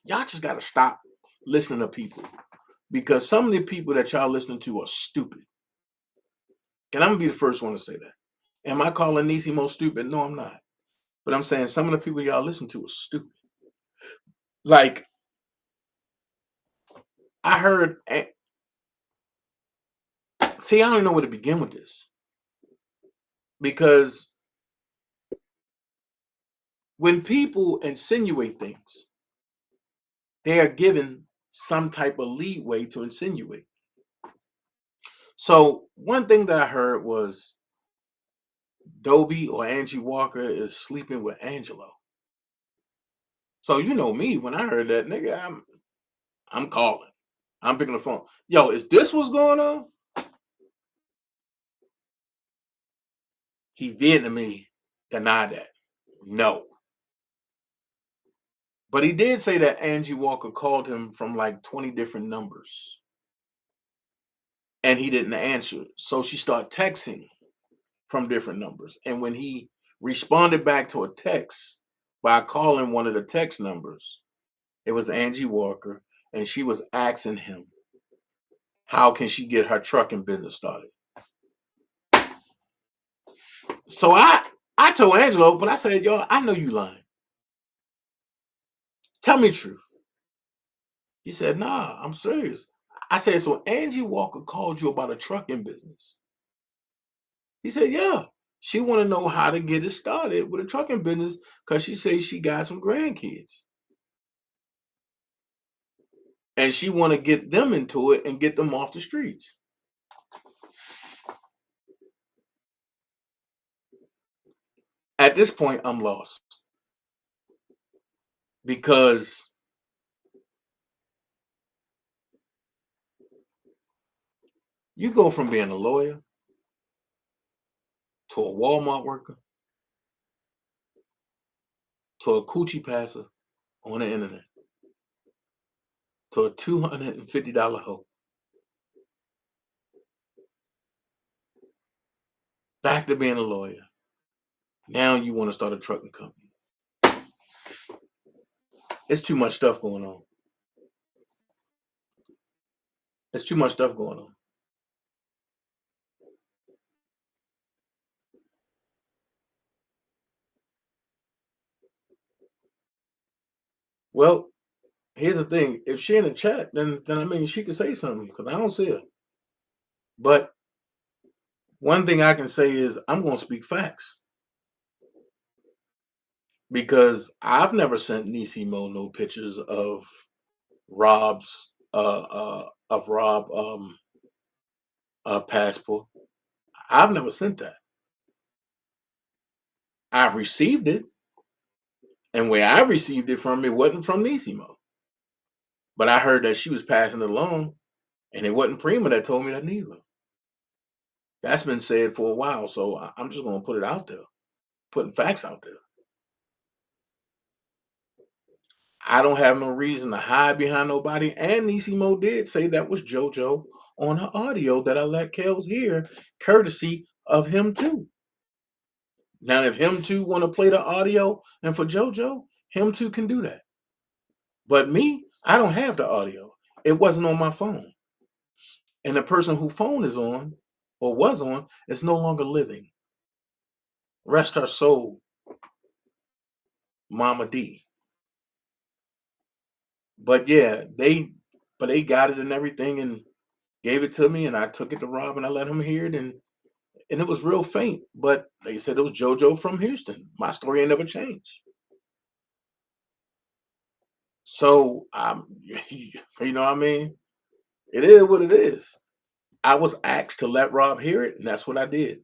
y'all just got to stop listening to people. Because some of the people that y'all listening to are stupid. And I'm going to be the first one to say that. Am I calling Nisimo stupid? No, I'm not. But I'm saying some of the people y'all listen to are stupid. Like, I heard, see, I don't even know where to begin with this. Because when people insinuate things, they are given some type of leeway to insinuate. So one thing that I heard was Dobie or Angie Walker is sleeping with Angelo. So you know me, when I heard that, nigga, I'm calling. I'm picking the phone. Yo, is this what's going on? He Vietnamese denied that. No. But he did say that Angie Walker called him from like 20 different numbers. And he didn't answer. So she started texting from different numbers. And when he responded back to a text by calling one of the text numbers, it was Angie Walker, and she was asking him, how can she get her trucking business started? So I told Angelo, but I said, yo, I know you lying. Tell me the truth. He said, nah, I'm serious. I said, so Angie Walker called you about a trucking business? He said, yeah. She want to know how to get it started with a trucking business because she says she got some grandkids. And she want to get them into it and get them off the streets. At this point, I'm lost. Because you go from being a lawyer to a Walmart worker to a coochie passer on the internet to a $250 hoe. Back to being a lawyer. Now you want to start a trucking company. It's too much stuff going on. There's too much stuff going on. Well, here's the thing. If she in the chat, then I mean she could say something because I don't see her. But one thing I can say is I'm going to speak facts. Because I've never sent Nisimo no pictures of Rob's passport. I've never sent that. I've received it, and where I received it from, it wasn't from Nisimo. But I heard that she was passing it along, and it wasn't Prima that told me that neither. That's been said for a while, so I'm just gonna put it out there, putting facts out there. I don't have no reason to hide behind nobody, and Nisimo did say that was JoJo on her audio that I let Kels hear, courtesy of him too. Now, if him too want to play the audio, and for JoJo, him too can do that. But me, I don't have the audio. It wasn't on my phone. And the person whose phone is on, or was on, is no longer living. Rest her soul, Mama D. But yeah, they got it and everything and gave it to me, and I took it to Rob and I let him hear it, and it was real faint. But they said it was JoJo from Houston. My story ain't never changed. So you know what I mean? It is what it is. I was asked to let Rob hear it, and that's what I did.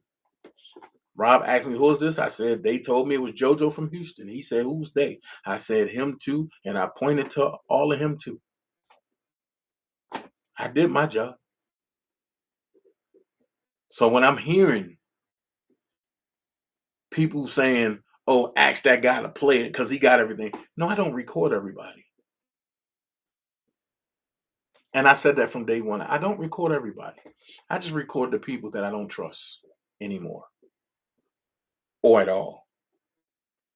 Rob asked me, who's this? I said, they told me it was JoJo from Houston. He said, who's they? I said, him too, and I pointed to all of him too. I did my job. So when I'm hearing people saying, oh, ask that guy to play it because he got everything. No, I don't record everybody. And I said that from day one. I don't record everybody. I just record the people that I don't trust anymore or at all.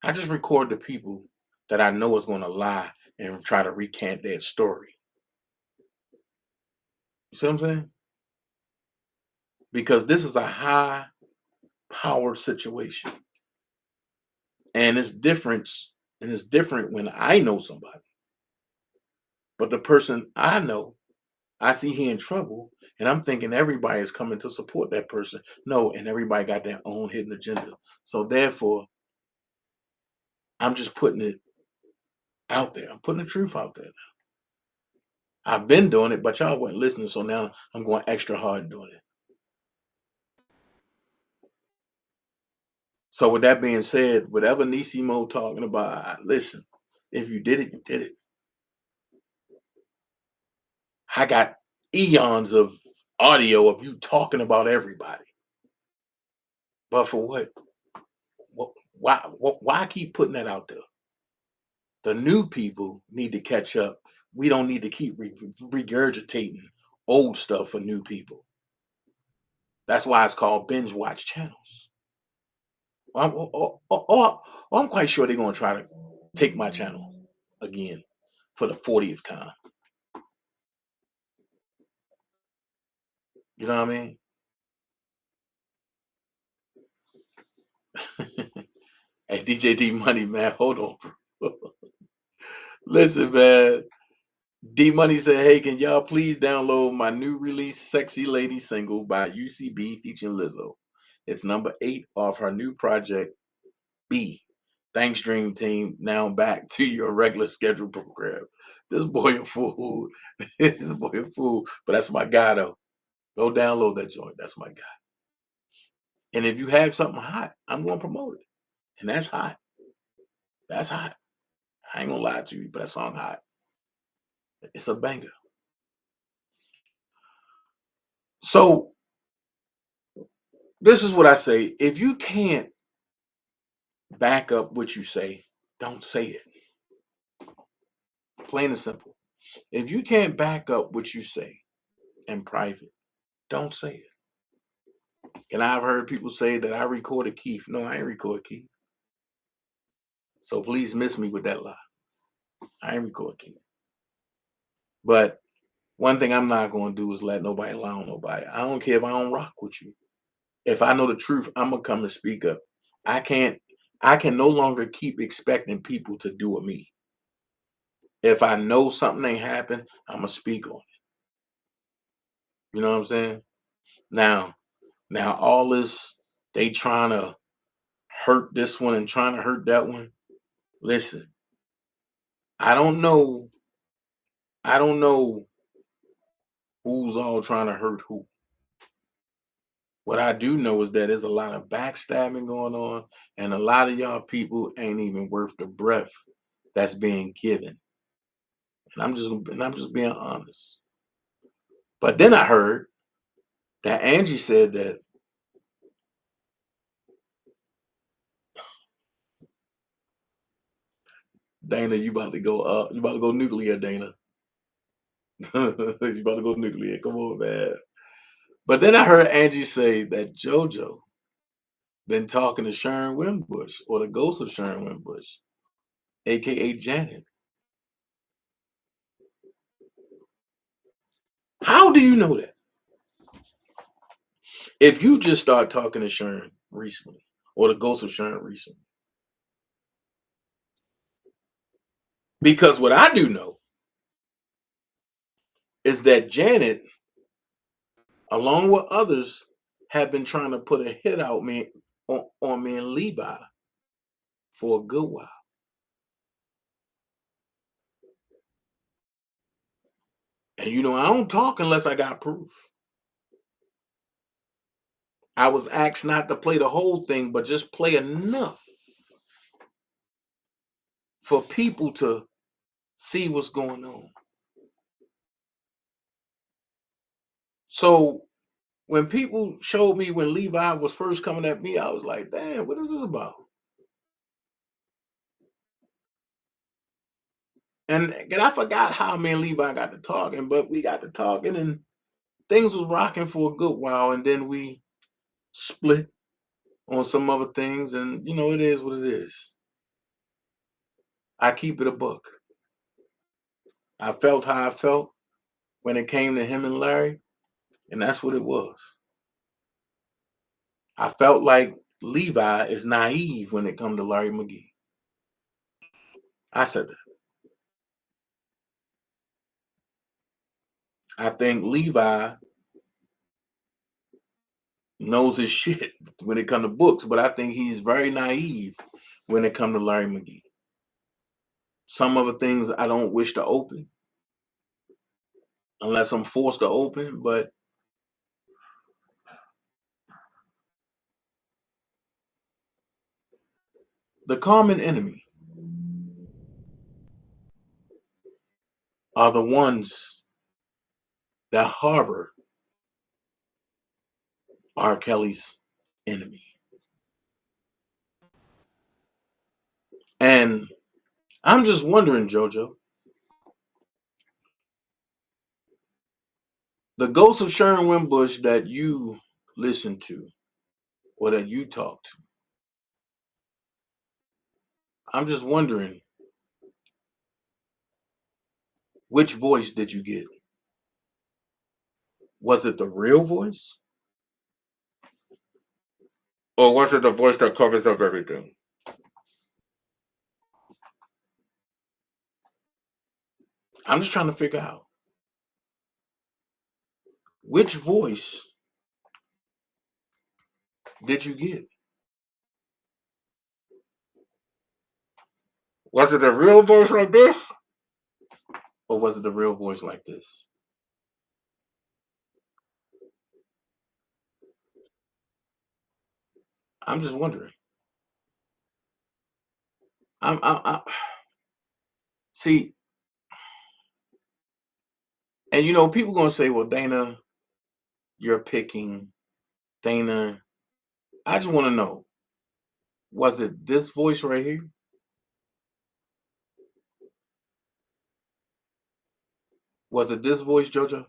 I just record the people that I know is going to lie and try to recant their story. You see what I'm saying? Because this is a high power situation. And it's different when I know somebody. But the person I know, I see he in trouble, and I'm thinking everybody is coming to support that person. No, and everybody got their own hidden agenda. So therefore, I'm just putting it out there. I'm putting the truth out there now. I've been doing it, but y'all weren't listening, so now I'm going extra hard doing it. So with that being said, whatever Nisimo talking about, listen, if you did it, you did it. I got eons of audio of you talking about everybody. But for what? Why keep putting that out there? The new people need to catch up. We don't need to keep regurgitating old stuff for new people. That's why it's called binge watch channels. I'm quite sure they're going to try to take my channel again for the 40th time. You know what I mean? Hey, DJ D Money, man, hold on, bro. Listen, man. D Money said, hey, can y'all please download my new release Sexy Lady single by UCB featuring Lizzo? It's number 8 off her new project, B. Thanks, Dream Team. Now back to your regular scheduled program. This boy a fool. This boy a fool. But that's my guy, though. Go download that joint. That's my guy. And if you have something hot, I'm going to promote it. And that's hot. That's hot. I ain't going to lie to you, but that song hot. It's a banger. So this is what I say. If you can't back up what you say, don't say it. Plain and simple. If you can't back up what you say in private, don't say it. And I've heard people say that I recorded Keith. No, I ain't record Keith. So please miss me with that lie. I ain't record Keith. But one thing I'm not going to do is let nobody lie on nobody. I don't care if I don't rock with you. If I know the truth, I'm going to come to speak up. I can no longer keep expecting people to do with me. If I know something ain't happened, I'm going to speak on it. You know what I'm saying? Now all this, they trying to hurt this one and trying to hurt that one. Listen, I don't know who's all trying to hurt who. What I do know is that there's a lot of backstabbing going on, and a lot of y'all people ain't even worth the breath that's being given. And I'm just being honest. But then I heard that Angie said that Dana, you about to go nuclear, Dana. You about to go nuclear. Come on, man. But then I heard Angie say that JoJo been talking to Sharon Wimbush, or the ghost of Sharon Wimbush, aka Janet. How do you know that? If you just start talking to Sharon recently, or the ghost of Sharon recently. Because what I do know is that Janet, along with others, have been trying to put a hit out on me and Levi for a good while. And I don't talk unless I got proof. I was asked not to play the whole thing, but just play enough for people to see what's going on. So when people showed me when Levi was first coming at me, I was like, damn, what is this about? And I forgot how me and Levi got to talking, but we got to talking and things was rocking for a good while. And then we split on some other things. And, it is what it is. I keep it a buck. I felt how I felt when it came to him and Larry. And that's what it was. I felt like Levi is naive when it comes to Larry McGee. I said that. I think Levi knows his shit when it comes to books, but I think he's very naive when it comes to Larry McGee. Some of the things I don't wish to open unless I'm forced to open, but the common enemy are the ones that harbor Rkelly's enemy. And I'm just wondering, JoJo, the ghost of Sharon Wimbush that you listen to or that you talk to, I'm just wondering, which voice did you get? Was it the real voice? Or was it the voice that covers up everything? I'm just trying to figure out which voice did you get? Was it a real voice like this? Or was it a real voice like this? I'm just wondering. I see, and people gonna say, "Well, Dana, you're picking Dana." I just want to know: was it this voice right here? Was it this voice, JoJo?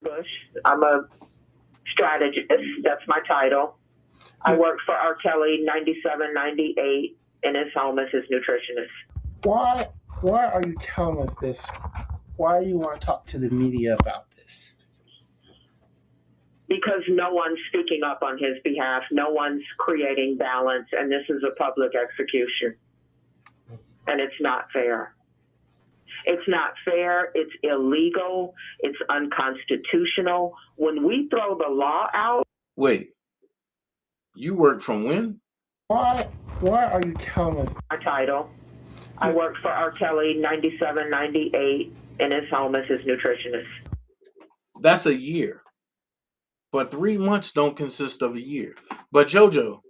Bush. I'm a strategist. That's my title. I work for Rkelly 97, 98 in his home as his nutritionist. Why are you telling us this? Why do you want to talk to the media about this? Because no one's speaking up on his behalf. No one's creating balance, and this is a public execution. And it's not fair. It's not fair. It's illegal. It's unconstitutional. When we throw the law out. Wait, you work from when? Why are you telling us? My title. I work for Rkelly 97, 98 in his home as his nutritionist. That's a year. But 3 months don't consist of a year. But JoJo,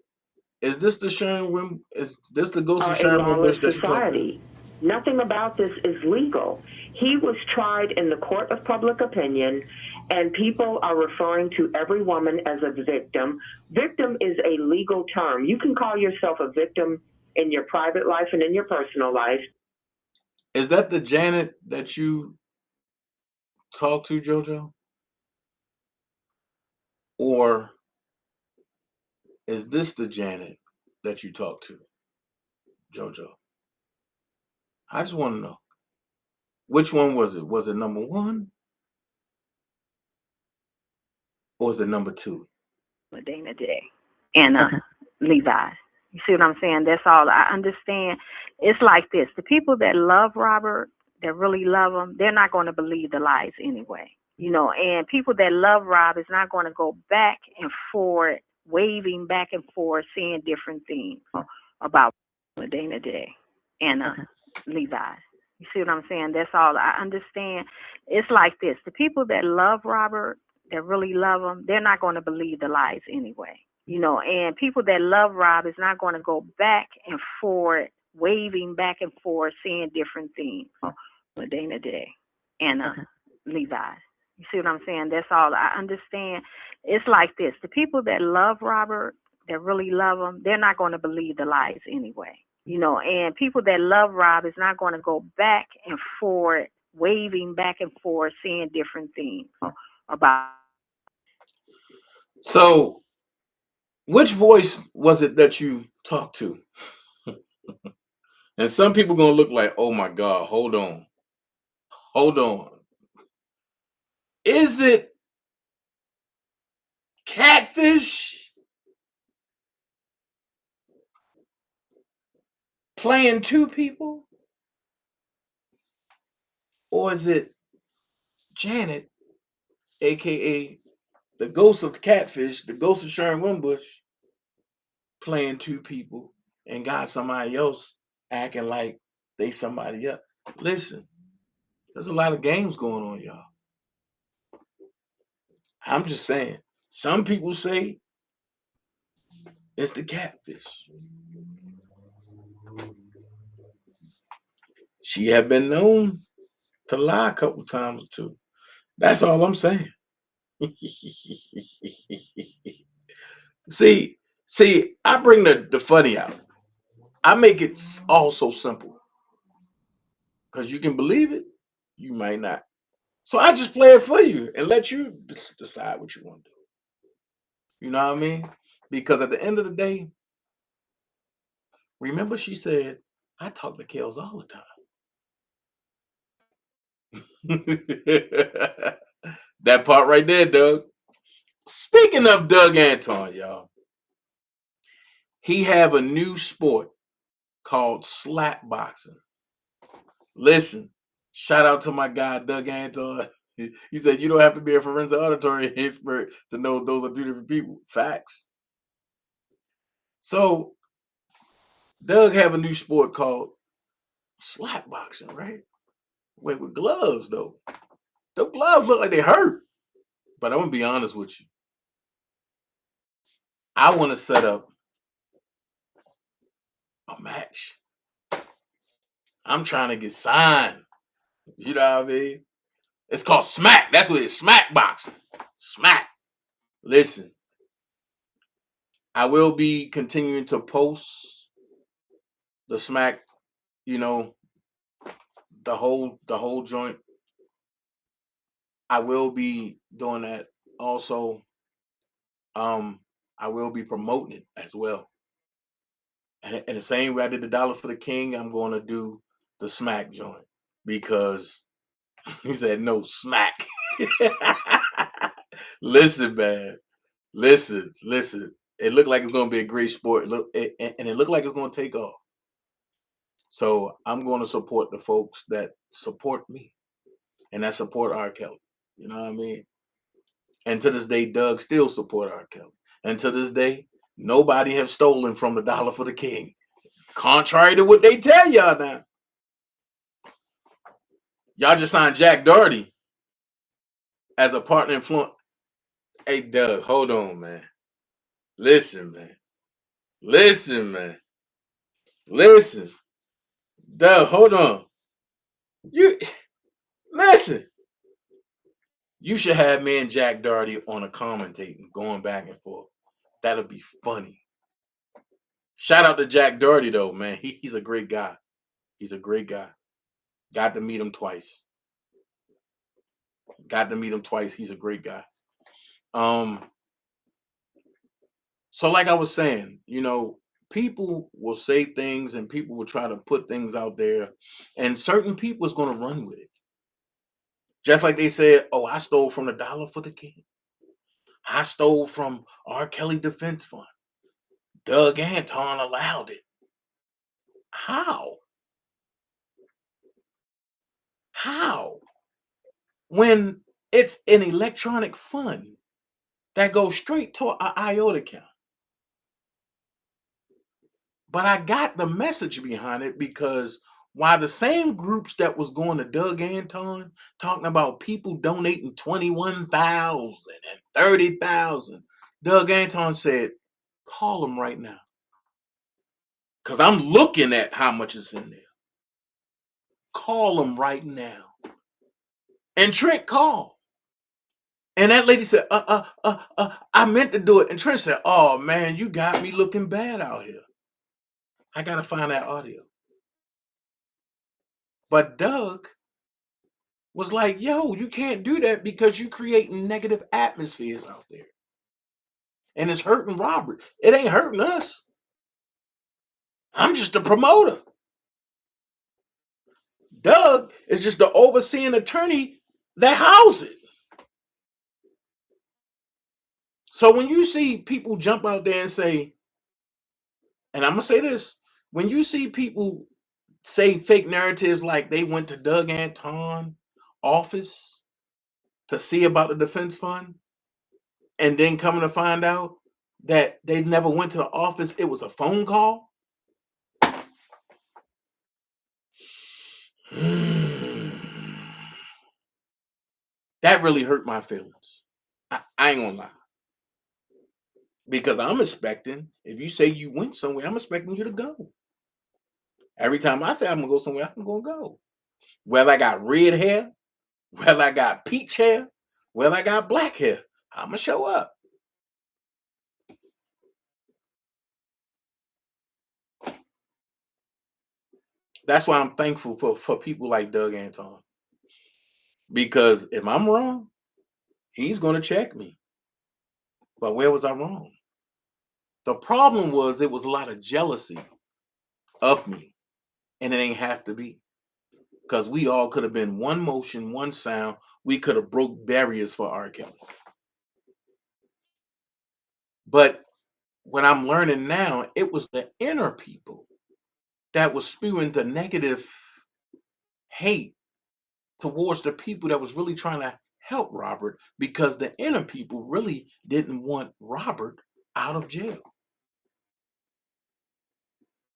is this the Sharon Wim? Is this the ghost of Sharon Wimbush that you're talking about? Nothing about this is legal. He was tried in the court of public opinion, and people are referring to every woman as a victim. Victim is a legal term. You can call yourself a victim in your private life and in your personal life. Is that the Janet that you talk to, JoJo? Or is this the Janet that you talk to, JoJo? I just want to know. Which one was it? Was it number 1? Or was it number 2? Dana today. And Levi. You see what I'm saying? That's all. I understand. It's like this. The people that love Robert, that really love him, they're not going to believe the lies anyway. And people that love Rob is not going to go back and forth, waving back and forth, saying different things about Dana today and Levi. You see what I'm saying? That's all. I understand. It's like this. The people that love Robert, that really love him, they're not going to believe the lies anyway. And people that love Rob is not going to go back and forth, waving back and forth, saying different things with Dana today and Levi. You see what I'm saying? That's all. I understand. It's like this. The people that love Robert, that really love him, they're not going to believe the lies anyway. And people that love Rob is not going to go back and forth, waving back and forth, saying different things about. So, which voice was it that you talked to? And some people going to look like, oh my God, hold on. Is it Catfish playing 2 people? Or is it Janet, a.k.a. the ghost of Catfish, the ghost of Sharon Wimbush, playing 2 people and got somebody else acting like they somebody else? Listen, there's a lot of games going on, y'all. I'm just saying. Some people say it's the Catfish. She have been known to lie a couple times or 2. That's all I'm saying. See, I bring the funny out. I make it all so simple. Because you can believe it, you might not. So I just play it for you and let you decide what you want to do. You know what I mean? Because at the end of the day, remember she said, I talk to Kels all the time. That part right there, Doug. Speaking of Doug Anton, y'all, he have a new sport called slap boxing. Listen, shout out to my guy, Doug Anton. He said, you don't have to be a forensic auditory expert to know those are 2 different people. Facts. So Doug have a new sport called slap boxing, right? Wait, with gloves though. The gloves look like they hurt. But I'm gonna be honest with you. I want to set up a match. I'm trying to get signed. You know what I mean? It's called smack. That's what it's, smack boxing. Smack. Listen, I will be continuing to post the smack, you know, the whole joint. I will be doing that also. I will be promoting it as well. And the same way I did the Dollar for the King, I'm going to do the smack joint because he said no smack. Listen, man. Listen. It looked like it's going to be a great sport. And it looked like it's going to take off. So I'm going to support the folks that support me and that support Rkelly. You know what I mean? And to this day, Doug still support Rkelly. And to this day, nobody have stolen from the Dollar for the King. Contrary to what they tell y'all now. Y'all just signed Jack Doherty as a partner influence. Hey, Doug, hold on, man. Listen, man. Listen. Doug, hold on. You listen. You should have me and Jack Doherty on a commentating, going back and forth. That'll be funny. Shout out to Jack Doherty, though, man. He's a great guy. He's a great guy. Got to meet him twice. He's a great guy. So like I was saying, you know, people will say things and people will try to put things out there, and certain people is going to run with it. Just like they said, oh, I stole from the Dollar for the King. I stole from Rkelly Defense Fund. Doug Anton allowed it. How? When it's an electronic fund that goes straight to an IOTA account. But I got the message behind it because while the same groups that was going to Doug Anton talking about people donating 21,000 and 30,000, Doug Anton said, call them right now. Because I'm looking at how much is in there. Call them right now. And Trent called. And that lady said, I meant to do it. And Trent said, oh, man, you got me looking bad out here. I got to find that audio. But Doug was like, yo, you can't do that because you're creating negative atmospheres out there. And it's hurting Robert. It ain't hurting us. I'm just a promoter. Doug is just the overseeing attorney that houses it. So when you see people jump out there and say, and I'm going to say this, when you see people say fake narratives like they went to Doug Anton's office to see about the defense fund, and then coming to find out that they never went to the office, it was a phone call. That really hurt my feelings. I ain't gonna lie. Because I'm expecting, if you say you went somewhere, I'm expecting you to go. Every time I say I'm gonna go somewhere, I'm gonna go. Whether I got red hair, whether I got peach hair, whether I got black hair, I'm gonna show up. That's why I'm thankful for people like Doug Anton. Because if I'm wrong, he's gonna check me. But where was I wrong? The problem was it was a lot of jealousy of me. And it ain't have to be. Because we all could have been one motion, one sound. We could have broke barriers for Rkelly. But what I'm learning now, it was the inner people that was spewing the negative hate towards the people that was really trying to help Robert, because the inner people really didn't want Robert out of jail.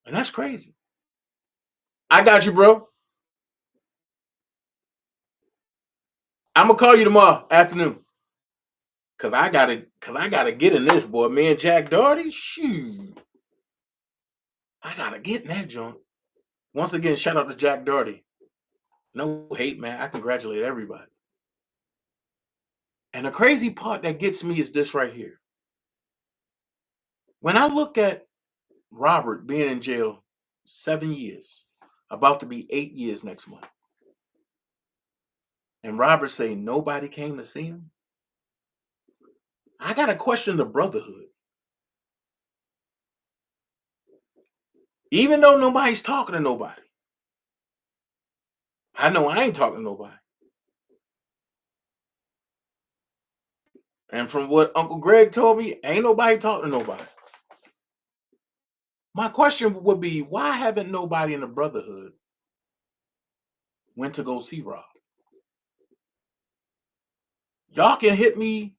And that's crazy. I got you, bro. I'm gonna call you tomorrow afternoon. Cause I gotta get in this, boy. Me and Jack Doherty, shoot. I gotta get in that joint. Once again, shout out to Jack Doherty. No hate, man. I congratulate everybody. And the crazy part that gets me is this right here. When I look at Robert being in jail 7 years, about to be 8 years next month, and Robert say nobody came to see him, I gotta question the brotherhood. Even though nobody's talking to nobody. I know I ain't talking to nobody. And from what Uncle Greg told me, ain't nobody talking to nobody. My question would be, why haven't nobody in the brotherhood went to go see Rob? Y'all can hit me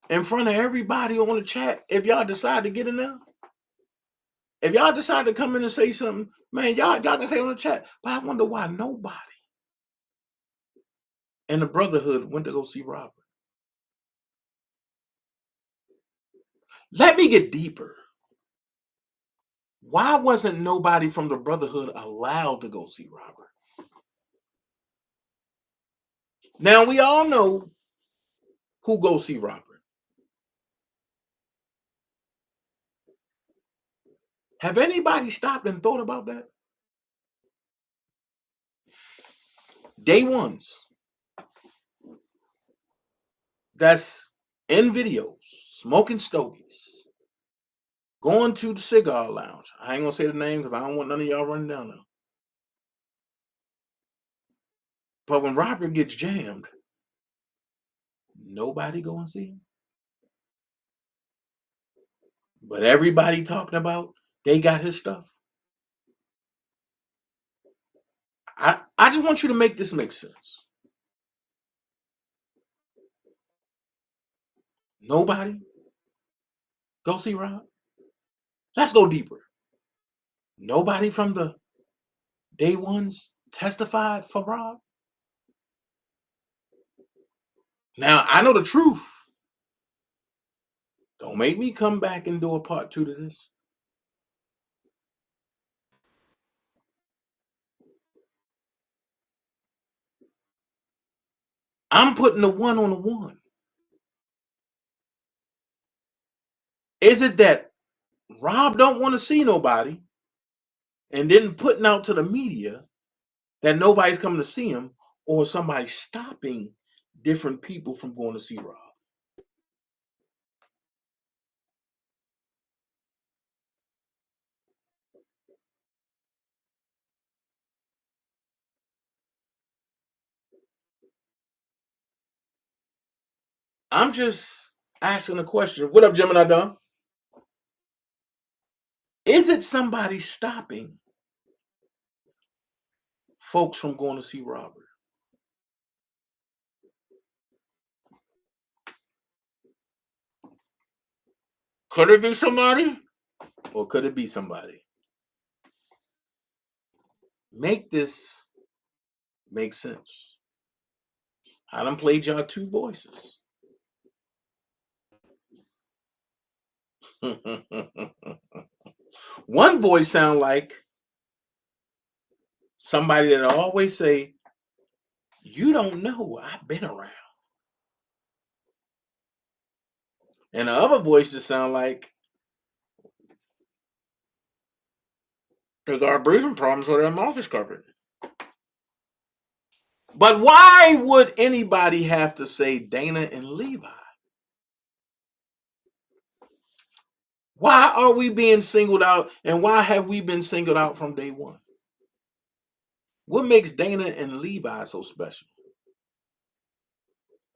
in front of everybody on the chat if y'all decide to get in there. If y'all decide to come in and say something, man, y'all can say it on the chat. But I wonder why nobody in the brotherhood went to go see Robert. Let me get deeper. Why wasn't nobody from the brotherhood allowed to go see Robert? Now we all know who goes see Robert. Have anybody stopped and thought about that? Day ones. That's in videos, smoking stogies, going to the cigar lounge. I ain't gonna say the name because I don't want none of y'all running down there. But when Robert gets jammed, nobody go and see him. But everybody talking about they got his stuff. I just want you to make this make sense. Nobody go see Rob. Let's go deeper. Nobody from the day ones testified for Rob. Now I know the truth. Don't make me come back and do a part 2 to this. I'm putting the one on the one. Is it that Rob don't want to see nobody and then putting out to the media that nobody's coming to see him, or somebody stopping different people from going to see Rob? I'm just asking a question. What up, Gemini Don? Is it somebody stopping folks from going to see Robert? Could it be somebody? Or could it be somebody? Make this make sense. I done played y'all two voices. One voice sound like somebody that always say, you don't know, I've been around. And the other voice just sound like they got breathing problems so their mouth is covered. But why would anybody have to say Dana and Levi? Why are we being singled out, and why have we been singled out from day one? What makes Dana and Levi so special?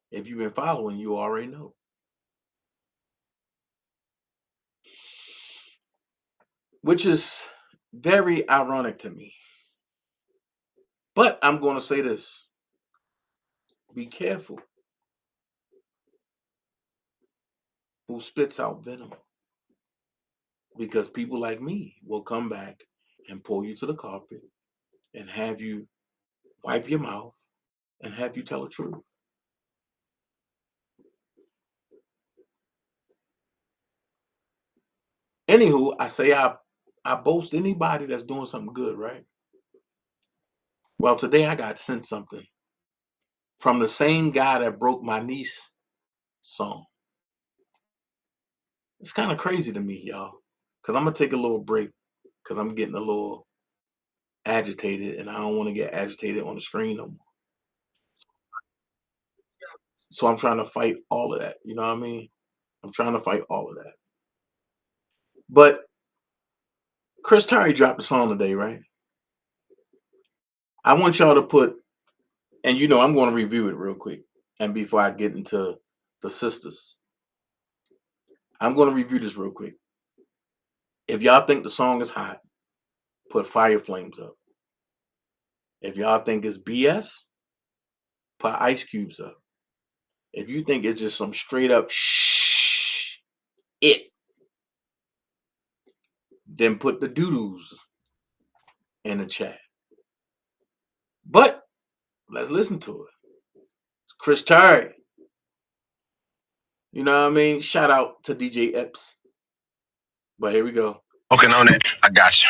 If you've been following, you already know. Which is very ironic to me. But I'm going to say this. Be careful who spits out venom. Because people like me will come back and pull you to the carpet and have you wipe your mouth and have you tell the truth. Anywho, I say I boast anybody that's doing something good, right? Well, today I got sent something from the same guy that broke my niece's song. It's kind of crazy to me, y'all, because I'm going to take a little break because I'm getting a little agitated and I don't want to get agitated on the screen no more. So I'm trying to fight all of that. You know what I mean? I'm trying to fight all of that. But Chris Terry dropped a song today, right? I want y'all to put, and you know, I'm going to review it real quick. And before I get into the sisters, I'm going to review this real quick. If y'all think the song is hot, put fire flames up. If y'all think it's BS, put ice cubes up. If you think it's just some straight up then put the doo-doos in the chat. But let's listen to it. It's Chris Terry. You know what I mean? Shout out to DJ Epps. But here we go. Smoking on it, I got you.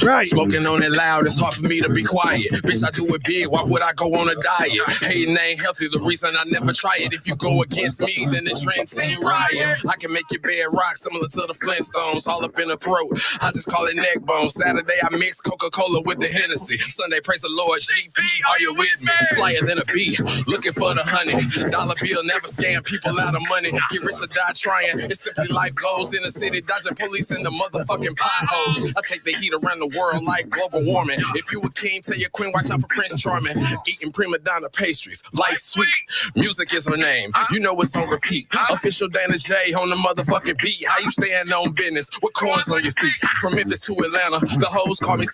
Right. Smoking on it loud, it's hard for me to be quiet. Bitch, I do it big, why would I go on a diet? Hating ain't healthy, the reason I never try it. If you go against me, then the dream team riot. I can make your bed rock, similar to the Flintstones, all up in the throat. I just call it neck bone. Saturday, I mix Coca-Cola with the Hennessy. Sunday, praise the Lord, GP, are you with me? Flyer than a bee, looking for the honey. Dollar bill never scam people out of money. Get rich or die trying, it's simply life goes. In the city, dodging police in the motherfucking potholes. I take the heat around the world like global warming. If you a king, tell your queen, watch out for Prince Charming. Eating prima donna pastries, life sweet. Music is her name, you know it's on repeat. Official Dana J on the motherfucking beat. How you stand on business with corns on your feet? From Memphis to Atlanta, the hoes call me.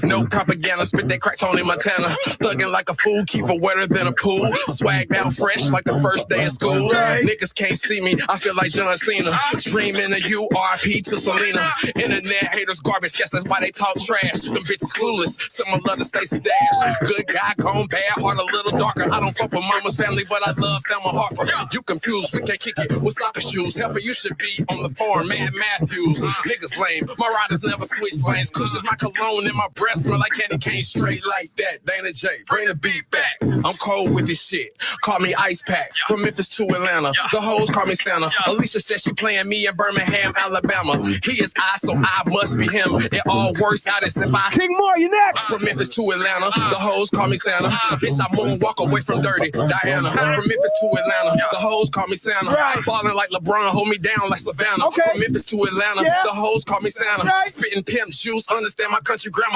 No propaganda, spit that crack Tony Montana. Thugging like a fool, keep it wetter than a pool. Swagged out fresh like the first day of school. Niggas can't see me, I feel like John Cena. Dreaming of you, RP to Selena. Internet haters garbage, guess that's why they talk trash. Them bitches clueless, someone love to Stacey Dash. Good guy, gone bad, heart a little darker. I don't fuck with mama's family, but I love Thelma Harper. You confused, we can't kick it with soccer shoes. Helper, you should be on the farm, Matt Matthews. Niggas lame, my riders never switch lanes. Kush is my cologne in my breath, smell like candy cane straight like that. Dana J, bring the beat back. I'm cold with this shit. Call me Ice Pack. From Memphis to Atlanta, the hoes call me Santa. Alicia said she playing me in Birmingham, Alabama. He is I, so I must be him. It all works out as if I King Moore, you next. From Memphis to Atlanta, the hoes call me Santa. Bitch, I moonwalk away from dirty Diana. From Memphis to Atlanta, the hoes call me Santa. Ballin' like LeBron, hold me down like Savannah. From Memphis to Atlanta, the hoes call me Santa. Spitting pimp juice, understand my country grammar.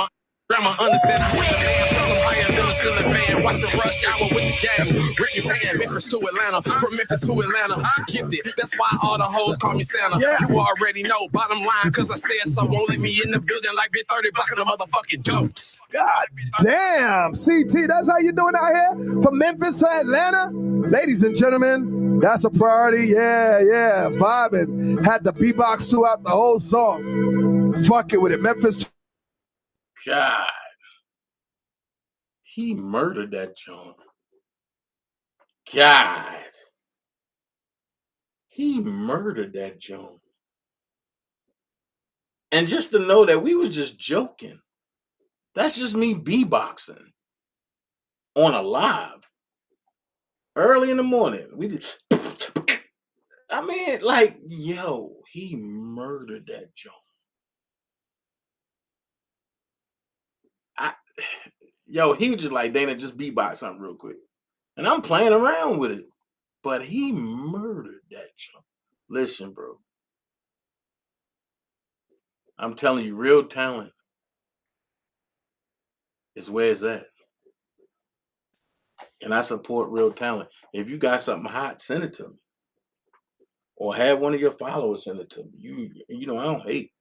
Grandma, understand I hit the man, plus I'm higher than a ceiling fan. Watch the rush hour with the gang. Ricky Tan, Memphis to Atlanta, from Memphis to Atlanta. Gifted, that's why all the hoes call me Santa. You already know, bottom line, cause I said so. Won't let me in the building like Big 30 blocking the motherfucking dopes. God damn. CT, that's how you doing out here? From Memphis to Atlanta? Ladies and gentlemen, that's a priority. Yeah. Vibing. Had the beatbox throughout the whole song. Fuck it with it. Memphis. God. He murdered that John. God. He murdered that John. And just to know that we was just joking. That's just me beatboxing on a live. Early in the morning. We just I mean, like, yo, he murdered that John. Yo, he was just like, Dana, just beatbox something real quick. And I'm playing around with it. But he murdered that John. Listen, bro. I'm telling you, real talent is where it's at. And I support real talent. If you got something hot, send it to me. Or have one of your followers send it to me. You know, I don't hate.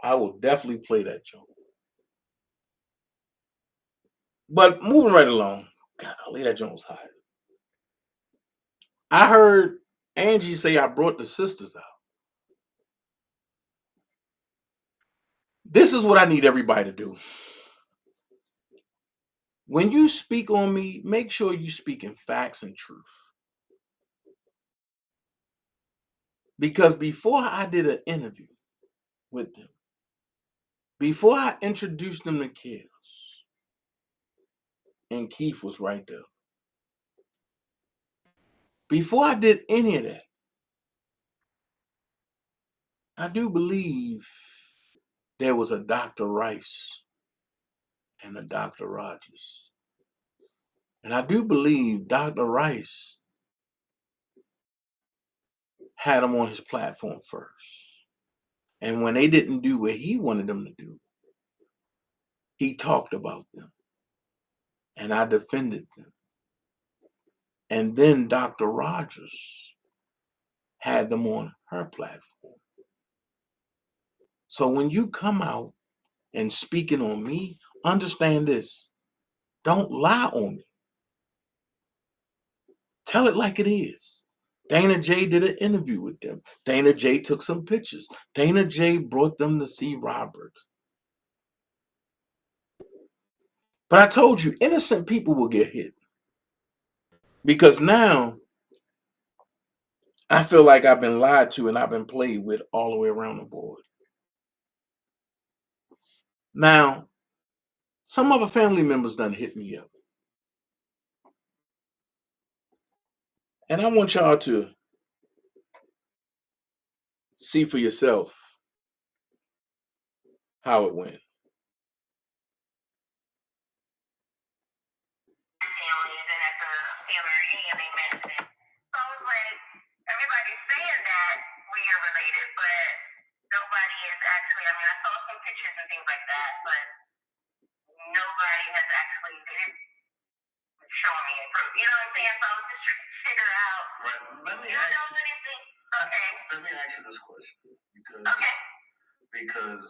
I will definitely play that joke. But moving right along. Golly, that joke was hot. I heard Angie say I brought the sisters out. This is what I need everybody to do. When you speak on me, make sure you speak in facts and truth. Because before I did an interview with them, before I introduced them to kids, and Keith was right there. Before I did any of that, I do believe there was a Dr. Rice and a Dr. Rogers. And I do believe Dr. Rice had them on his platform first. And when they didn't do what he wanted them to do, he talked about them. And I defended them. And then Dr. Rogers had them on her platform. So when you come out and speaking on me, understand this. Don't lie on me. Tell it like it is. Dana J did an interview with them. Dana J took some pictures. Dana J brought them to see Robert. But I told you, innocent people will get hit. Because now, I feel like I've been lied to and I've been played with all the way around the board. Now, some other family members done hit me up. And I want y'all to see for yourself how it went. Family, and then at the family reunion, they mentioned it. So I was like, everybody's saying that we are related, but nobody is actually. I mean, I saw some pictures and things like that, but nobody has actually. They didn't show me and prove. You know what I'm saying? So I was just trying to figure out. Right. Let me you ask know anything? Okay. Let me ask you this question because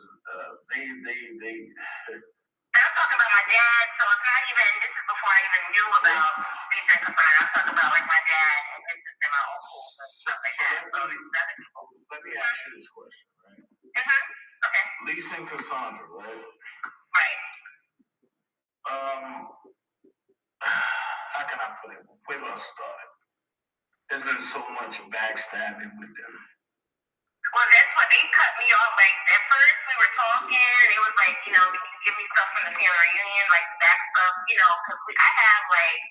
they. And I'm talking about my dad, so it's not even. This is before I even knew about Lisa and Cassandra. I'm talking about like my dad and his sister, my uncles and stuff like that. So these other people. Let me ask you this question, right? Okay. Lisa and Cassandra, right? Right. How can I put it? Where do I start? There's been so much backstabbing with them. Well, that's what they cut me off. Like, at first we were talking, it was like, you know, can you give me stuff from the family reunion, like back stuff, you know, because I have, like,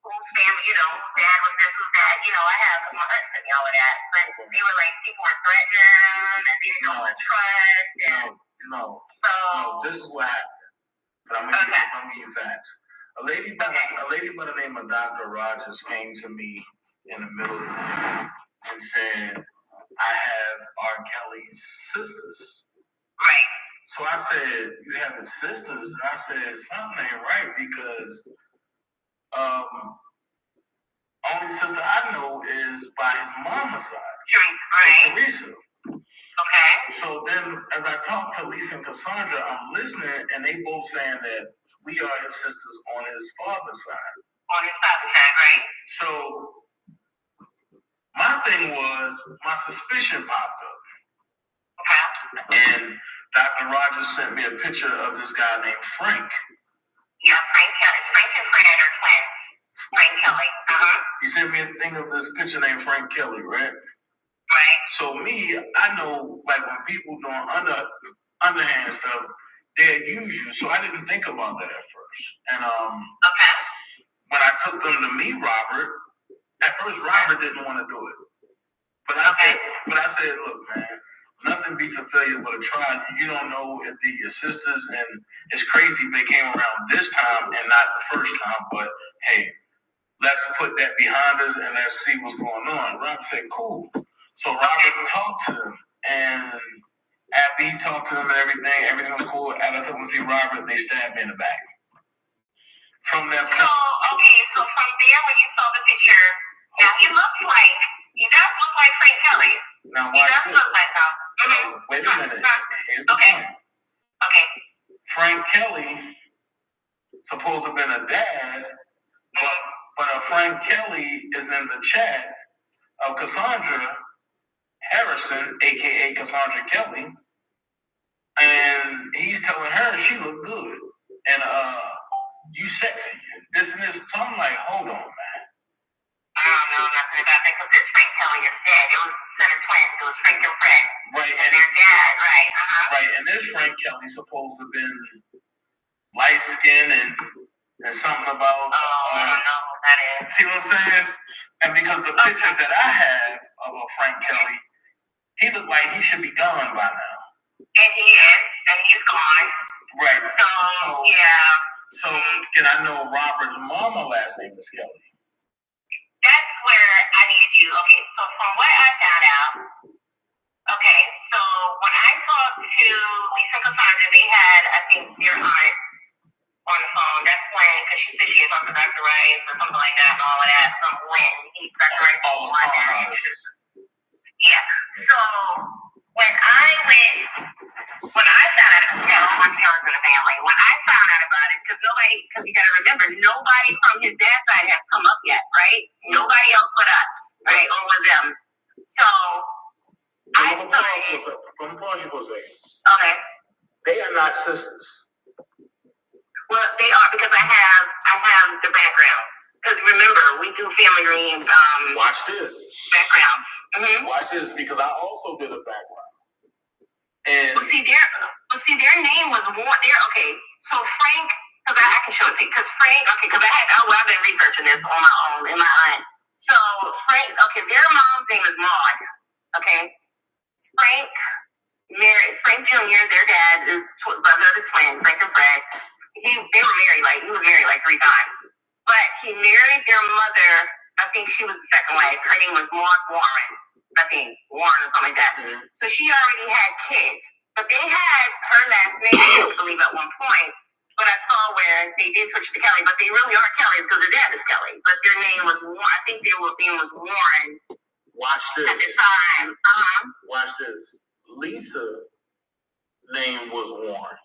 whose family, you know, whose dad was this, whose dad, you know, I have, because my aunt sent me all of that. But they were like, people were threatening them, and they didn't know what to trust. And No, this is what happened. But I'm going to give you facts. A lady by the name of Dr. Rogers came to me in the middle of the night and said, I have Rkelly's sisters. Right. So I said, you have his sisters? And I said, something ain't right because only sister I know is by his mama's side. Teresa. Okay. So then as I talked to Lisa and Cassandra, I'm listening and they both saying that we are his sisters on his father's side. On his father's side, right? So my thing was, my suspicion popped up. Okay. And Dr. Rogers sent me a picture of this guy named Frank. Yeah, Frank Kelly. Frank and Fred are twins. Frank Kelly. He sent me a thing of this picture named Frank Kelly, right? Right. So me, I know, like when people doing underhand stuff, they'll use you. So I didn't think about that at first. And okay. When I took them to meet Robert, at first Robert didn't want to do it. But I said, look, man, nothing beats a failure but a try. You don't know if they're your sisters, and it's crazy they came around this time and not the first time. But hey, let's put that behind us and let's see what's going on. Robert said, cool. So Robert talked to them, and after he talked to them and everything was cool. After I took them to see Robert, they stabbed me in the back. From that. So from there, when you saw the picture, now he does look like Frank Kelly. Now he does look like him. Wait a minute. Here's the point. Okay. Frank Kelly supposed to have been a dad, but Frank Kelly is in the chat of Cassandra Harrison, aka Cassandra Kelly, And he's telling her she look good. And you sexy. This and this. So I'm like, hold on, man. I don't know nothing about that because this Frank Kelly is dead. It was a set of twins. It was Frank and Fred. Right. And their dad, right. Right. And this Frank Kelly supposed to have been light skinned and something about I don't know who that is. see what I'm saying? And because the picture that I have of a Frank Kelly, he looked like he should be gone by now. And he is, and he's gone. Right. So yeah. So can I know Robert's mama last name is Kelly? That's where I need you. Okay, so from what I found out, okay, so when I talked to Lisa and Cassandra, they had, I think, their aunt on the phone. That's when, because she said she had talked to Dr. Rice or something like that and all of that from when Dr. Rice was on that. Yeah, so when I found out, my parents in the family, when I found out about it, because you got to remember, nobody from his dad's side has come up yet, right? Nobody else but us, right? Or with them. So I started. Let me pause you for a second. Okay. They are not sisters. Well, they are because I have the background. Because remember, we do family reunion. Watch this. Backgrounds. Mm-hmm. Watch this because I also did a background. And Well, see, their name was Warren. Okay, so Frank, because I can show it to you. Because Frank, okay, because I've been researching this on my own in my aunt. So Frank, okay, their mom's name is Maud. Okay, Frank Jr., their dad is brother of the twins, Frank and Fred. He was married like 3 times, but he married their mother. I think she was the second wife. Her name was Maud Warren. I think Warren or something like that. Mm-hmm. So she already had kids, but they had her last name, I believe, at one point. But I saw where they did switch to Kelly, but they really are Kellys because their dad is Kelly. But their name was Warren. I think their name was Warren. Watch this. At the time. Watch this. Lisa's name was Warren,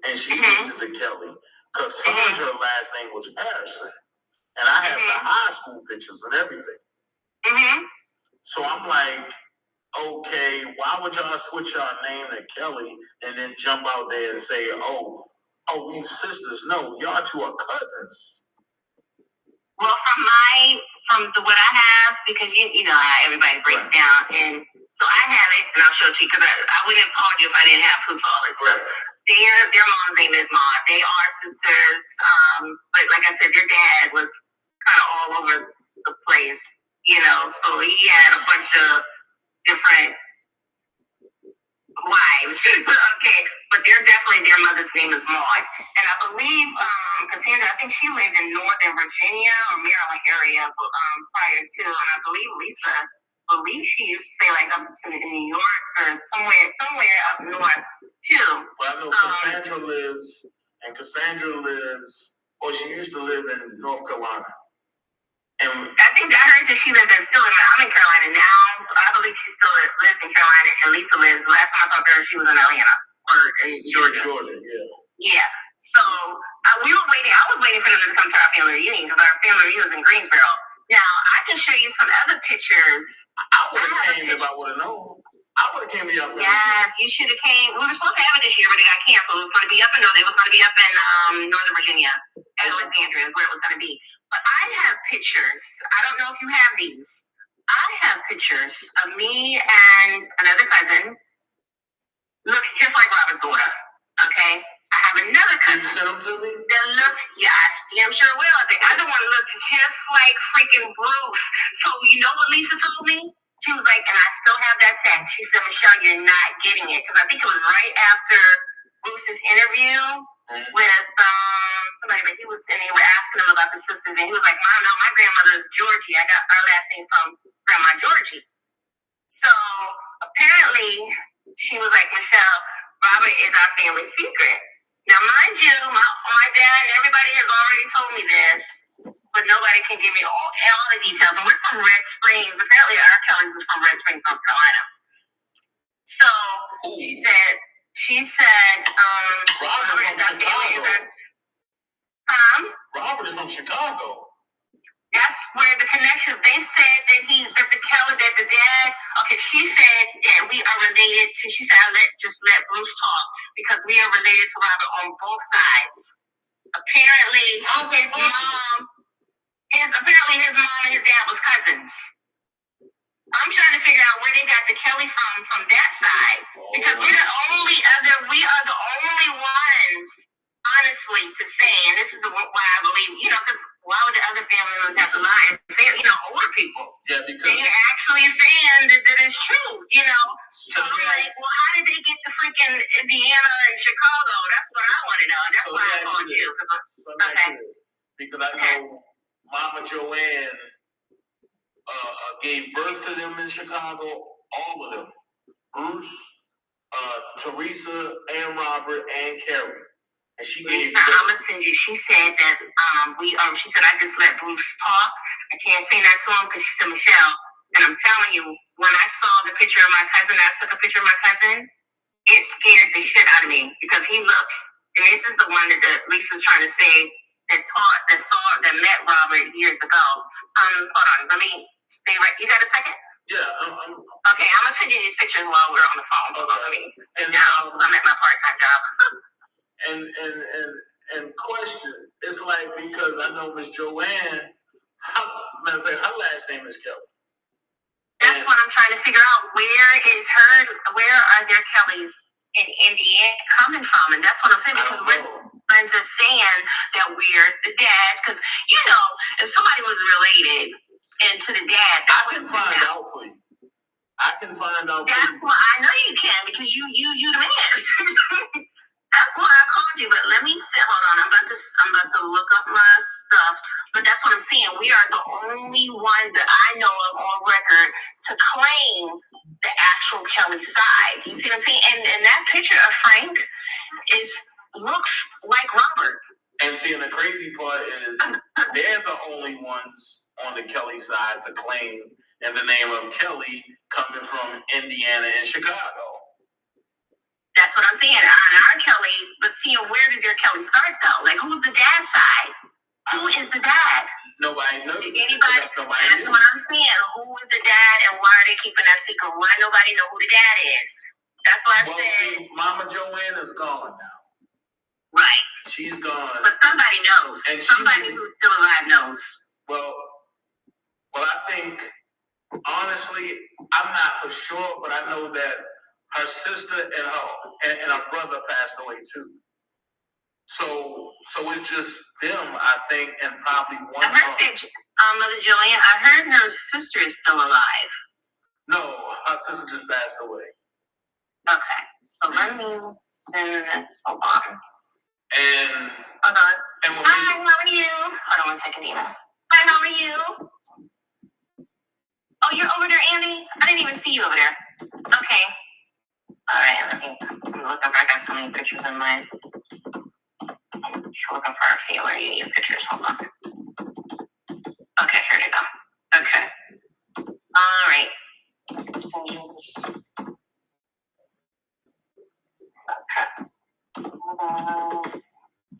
and she switched it to Kelly. Cassandra's last name was Harrison, and I have the high school pictures and everything. Mm-hmm. So I'm like, okay, why would y'all switch your name to Kelly and then jump out there and say, oh, we sisters? No, y'all two are cousins. Well, from what I have, because you know how everybody breaks down, and so I have it, and I'll show it to you because I wouldn't have called you if I didn't have proof of all this stuff. Their mom's name is Maud. They are sisters, but like I said, their dad was kind of all over the place. You know, so he had a bunch of different wives. Okay, but their mother's name is Maud. And I believe Cassandra, I think she lived in Northern Virginia or Maryland area prior to, and I believe Lisa, she used to say like up to New York or somewhere up north too. Well, I know Cassandra lives, or she used to live in North Carolina. And I think I heard that she lived I'm in Carolina now. I believe she still lives in Carolina, and Lisa lives. Last time I talked to her, she was in Atlanta or in Georgia. Yeah. So we were waiting. I was waiting for them to come to our family reunion because our family reunion was in Greensboro. Now I can show you some other pictures. I would have came if I would have known. I would have came to your family. Yes, you should have came. We were supposed to have it this year, but it got canceled. It was going to be up in Northern Virginia, Alexandria is where it was going to be. But I have pictures. I don't know if you have these. I have pictures of me and another cousin. Looks just like Robert's daughter. Okay? I have another cousin. Can you send them to me? That looks, yeah, I damn sure will. The other one looks just like freaking Bruce. So you know what Lisa told me? She was like, and I still have that text. She said, Michelle, you're not getting it. Because I think it was right after Bruce's interview with somebody that he were asking him about the sisters, and he was like, Mom, no, my grandmother is Georgie. I got our last name from Grandma Georgie. So apparently she was like, Michelle, Robert is our family secret. Now, mind you, my dad and everybody has already told me this, but nobody can give me all the details. And we're from Red Springs. Apparently, our Kellys is from Red Springs, North Carolina. So she said, Robert is our family. Robert is from Chicago. That's where the connection. They said that the dad. Okay, she said that we are related to. She said, let Bruce talk because we are related to Robert on both sides. Apparently, his mom and his dad was cousins. I'm trying to figure out where they got the Kelly from that side because we are the only ones, honestly, to say, and this is why I believe, because why would the other family members have to lie? They're, older people. Yeah, because they're actually saying that it's true, So I'm like, well, how did they get to freaking Indiana and Chicago? That's what I want to know. That's why I called you. Okay. Because I know Mama Joanne gave birth to them in Chicago, all of them. Bruce, Teresa, and Robert, and Carrie. And she gave Lisa, I'm gonna send you. She said that she said I just let Bruce talk. I can't say that to him because she said Michelle. And I'm telling you, when I saw the picture of my cousin, I took a picture of my cousin. It scared the shit out of me because he looks. And this is the one that Lisa's trying to say that met Robert years ago. Hold on, let me stay right. You got a second? Yeah. Okay, I'm gonna send you these pictures while we're on the phone. Hold on, let me sit down because I'm at my part-time job. And question, it's like because I know Miss Joanne. Her last name is Kelly. That's what I'm trying to figure out. Where are their Kellys in Indiana coming from? And that's what I'm saying because we're friends are saying that we're the dads. Because if somebody was related and to the dad, I can find out for you. I can find out. That's why I know you can because you the man. That's why I called you. But let me sit. Hold on. I'm about to look up my stuff. But that's what I'm saying. We are the only one that I know of on record to claim the actual Kelly side. You see what I'm saying? And that picture of Frank looks like Robert. And see, and the crazy part is they're the only ones on the Kelly side to claim in the name of Kelly coming from Indiana and Chicago. That's what I'm saying. On our Kellys, but see, where did their Kelly start though? Like, who's the dad side? Who is the dad? Nobody knows. Anybody? That's what I'm saying. Who is the dad, and why are they keeping that secret? Why nobody know who the dad is? That's why I said. See, Mama Joanne is gone now. Right. She's gone. But somebody knows. And somebody who's still alive knows. Well, I think honestly, I'm not for sure, but I know that her sister and her brother passed away too. So it's just them, I think, and probably one. I heard Mother Joanne. I heard her sister is still alive. No, her sister just passed away. Okay, so that means hold on. And hold on. And hi, how are you? Hold on 1 second, Eva. Hi, how are you? Oh, you're over there, Andy? I didn't even see you over there. Okay. All right, I'm looking for. I got so many pictures in mine. I'm looking for a few. Where are your pictures? Hold on. Okay, here they go. Okay. All right.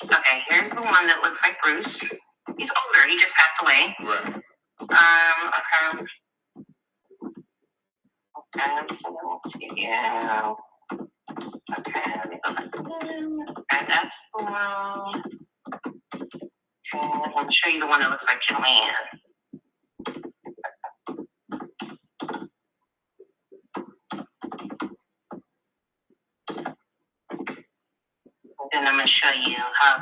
Okay, here's the one that looks like Bruce. He's older. He just passed away. Right. Okay. Okay, so let's see. Yeah. Okay, let me go back to them. Okay, that's the one. Okay, I'll show you the one that looks like Joanne. And then I'm going to show you how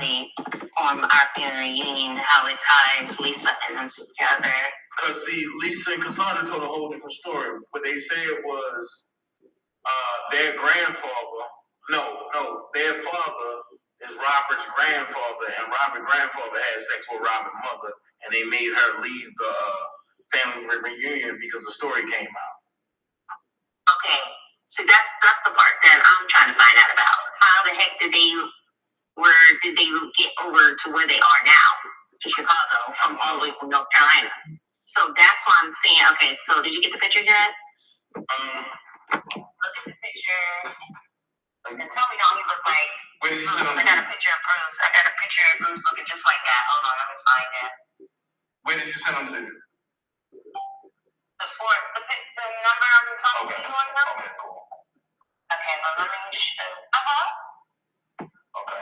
on our family reunion, how it ties Lisa and them together. Because see, Lisa and Cassandra told a whole different story. What they said was their grandfather, their father is Robert's grandfather, and Robert's grandfather had sex with Robert's mother, and they made her leave the family reunion because the story came out. Okay, so that's the part that I'm trying to find out about. How the heck did they get over to where they are now, to Chicago, from all the way from North Carolina? So that's why I'm saying, okay, so did you get the picture yet? Look at the picture and tell me how he look like. I got a picture of Bruce. I got a picture of Bruce looking just like that. Hold on, let me find that. When did you send them to you? Before the number I'm talking to you on now? Okay, cool. Okay, well, let me show. Okay.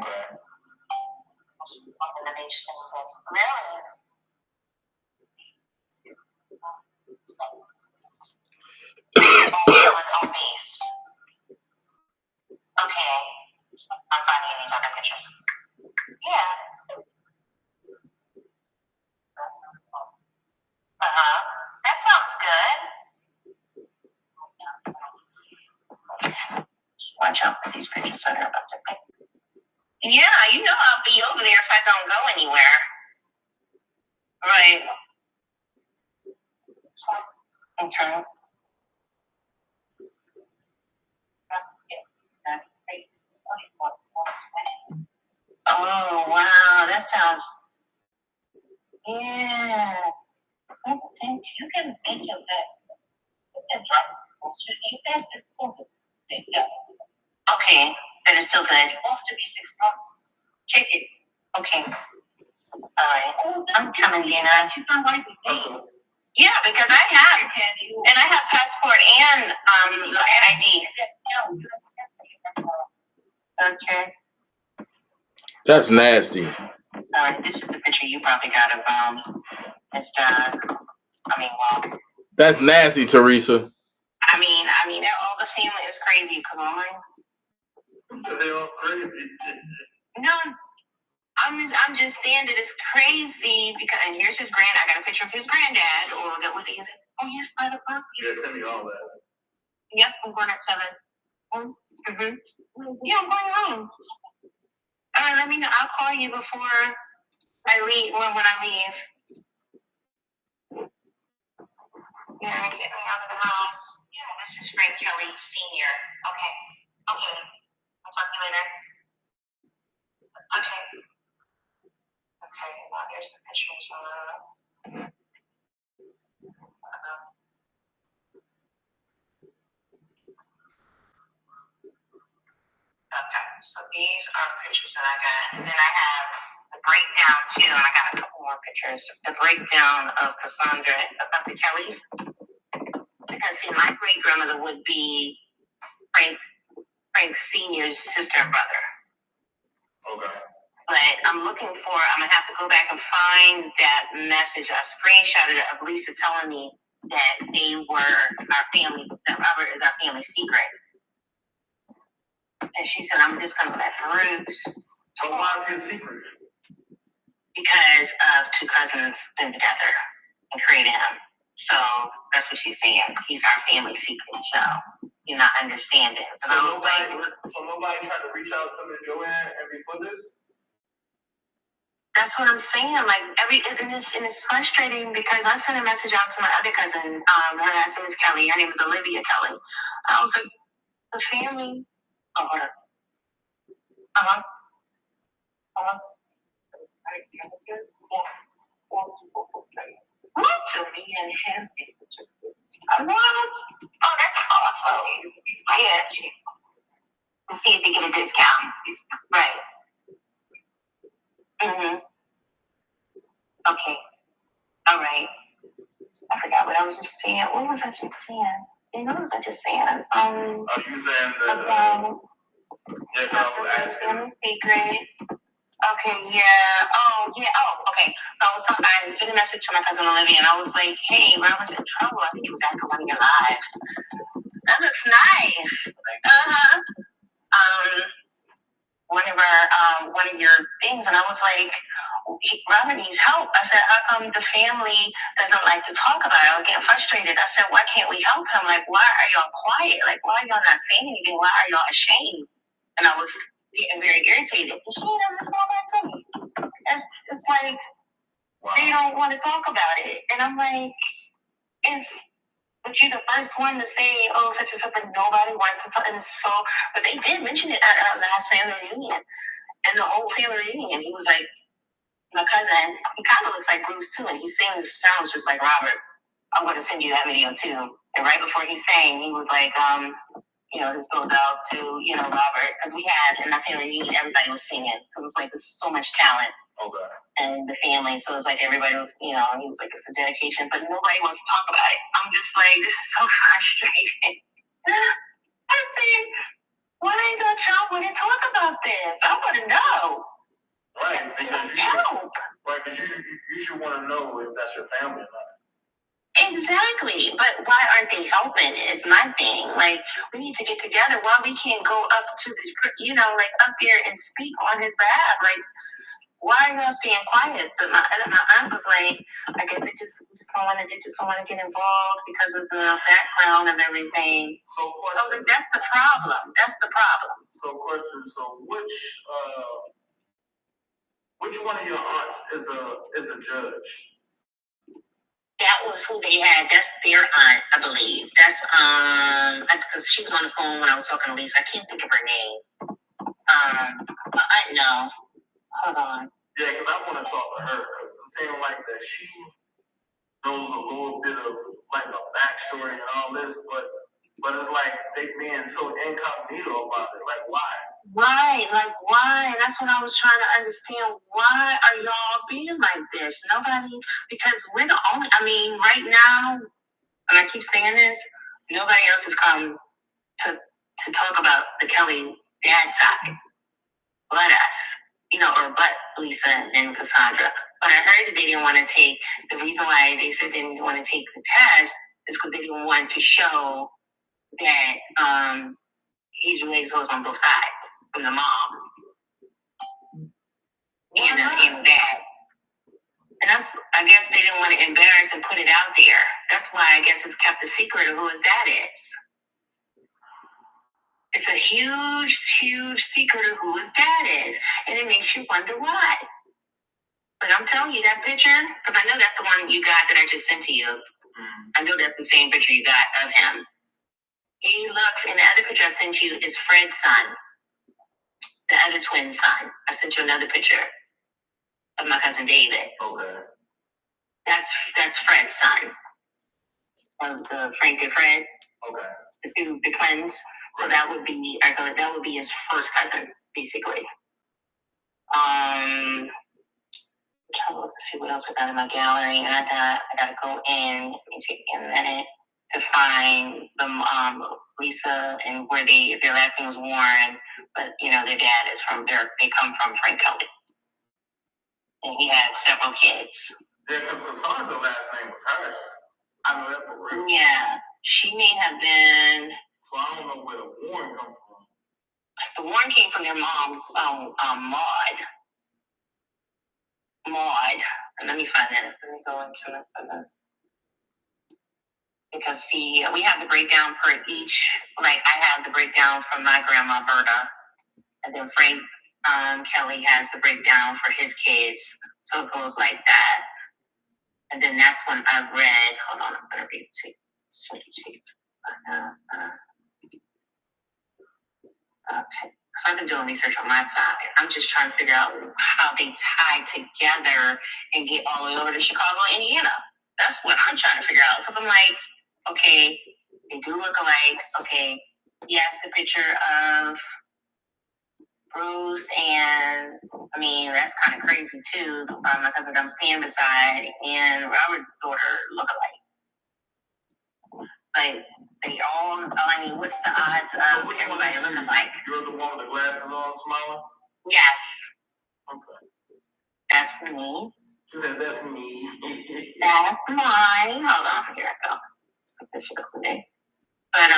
Okay. Let me just send this. Really? On base. Okay. I'm finding these other pictures. Yeah. That sounds good. Watch out for these pictures that are about to make. Yeah, you know I'll be over there if I don't go anywhere. Right. Okay. Oh, wow. That sounds... Yeah. You can enter that. Okay, that is still good. It's supposed to be 6 months. Check it. Okay. Alright. I'm coming in. Yeah, because I have. And I have passport and ID. Okay. That's nasty. This is the picture you probably got of his dad. That's nasty, Teresa. I mean, all the family is crazy because I'm like, They all crazy. no, I'm just saying that it's crazy because, and here's his I got a picture of his granddad, or that what is it? Oh, yes, by the park. Yeah, send me all that. Yep, I'm going at 7. Mm-hmm. Yeah, I'm going home. All right, let me know. I'll call you before I leave, or when I leave. Yeah, get me out of the house. Yeah, this is Rkelly Sr. Okay. I'll talk to you later. Okay. Okay, well, here's the pictures. Okay, so these are pictures that I got. And then I have the breakdown, too, and I got a couple more pictures. The breakdown of Cassandra, of the Kellys. Because, see, my great-grandmother would be Frank Sr.'s sister and brother. Okay. But I'm going to have to go back and find that message. I screenshotted it of Lisa telling me that they were our family, that Robert is our family secret. And she said, I'm just going to let Roots. So why is it secret? Because of 2 cousins been together and created him. So that's what she's saying. He's our family secret, so he's not understanding. So nobody tried to reach out to Joanne and report this? That's what I'm saying. Like and it's frustrating because I sent a message out to my other cousin. Her last name is Kelly. Her name is Olivia Kelly. I was like, the family. Oh, hold on. What? To me and him. What? Oh, that's awesome. Yeah. To see if they get a discount. Right. Mm-hmm. Okay. All right. I forgot what I was just saying. What was I just saying? What was I just saying? Are you saying that family secret? Okay, yeah. Oh, yeah. Oh, okay. So I sent a message to my cousin Olivia, and I was like, hey, Robert's in trouble. I think he was after one of your lives. That looks nice. Uh-huh. One of your things, and I was like, Robert needs help. I said, how come the family doesn't like to talk about it? I was getting frustrated. I said, why can't we help him? Like, why are y'all quiet? Like, why are y'all not saying anything? Why are y'all ashamed? And I was getting very irritated. And she never responded back to me. It's like, wow. They don't want to talk about it. And I'm like, but you're the first one to say, oh, such and such, but nobody wants to talk. And but they did mention it at our last family reunion. And the whole family reunion, he was like, my cousin, he kind of looks like Bruce too, and he sounds just like Robert. I'm going to send you that video too. And right before he sang, he was like, this goes out to, Robert, because we had in my family reunion, everybody was singing, because it's like, there's so much talent. Okay. And the family, so it's like everybody was, he was like, it's a dedication, but nobody wants to talk about it. I'm just like, this is so frustrating. I said, why ain't gonna tell me to talk about this? I want to know. Right, because help. Right, because you should want to know if that's your family or not. Exactly, but why aren't they helping is my thing. Like, we need to get together. Why we can't go up to the, up there and speak on his behalf? Like, why are y'all staying quiet? But my aunt was like, I guess they just don't want to get involved because of the background of everything. So that's the problem. That's the problem. So question. So which one of your aunts is the judge? That was who they had. That's their aunt, I believe. That's because she was on the phone when I was talking to Lisa. I can't think of her name. But I know. Hold on. Yeah, because I want to talk to her because it seems like that she knows a little bit of like a backstory and all this, but it's like they being so incognito about it. Like why? Right, like why? That's what I was trying to understand. Why are y'all being like this? Nobody, because we're the only, right now, and I keep saying this, nobody else has come to talk about the Kelly dad side. But us, or but Lisa and Cassandra. But I heard that they didn't want to take, the reason why they said they didn't want to take the test is because they didn't want to show that he's really exposed on both sides, from the mom and dad. And that's, I guess they didn't want to embarrass and put it out there. That's why I guess it's kept a secret of who his dad is. It's a huge, huge secret of who his dad is. And it makes you wonder why. But I'm telling you, that picture, because I know that's the one you got that I just sent to you. I know that's the same picture you got of him. He looks, and the other picture I sent you is Fred's son, the other twin son. I sent you another picture of my cousin David. Okay. That's Fred's son. Of the Frank and Fred. Okay. The twins. So that would be his first cousin, basically. Let's see what else I got in my gallery, and I gotta go in. Let me take a minute to find them. Lisa and where their last name was Warren, but their dad is they come from Rkelly, and he had several kids. Yeah, because Cassandra's last name was Harrison. I know that for real. Yeah, she may have been. So I don't know where the Warren comes from. The Warren came from their mom, Maud. And let me find that. Let me go into it. Because see, we have the breakdown per each. Like I have the breakdown from my grandma Berta, and then Frank Kelly has the breakdown for his kids. So it goes like that. And then that's when I read. Hold on, I'm gonna read it to you. Okay. So I've been doing research on my side. I'm just trying to figure out how they tie together and get all the way over to Chicago, Indiana. That's what I'm trying to figure out. Because I'm like, okay, they do look alike. Okay, yes, the picture of Bruce and, that's kind of crazy too. My cousin I'm standing beside and Robert's daughter look alike. Like, they all, what's the odds of everybody looking like? You're the one with the glasses on smiling? Yes. Okay. That's me. She said, that's me. That's mine. Hold on, here I go. This should go today. But,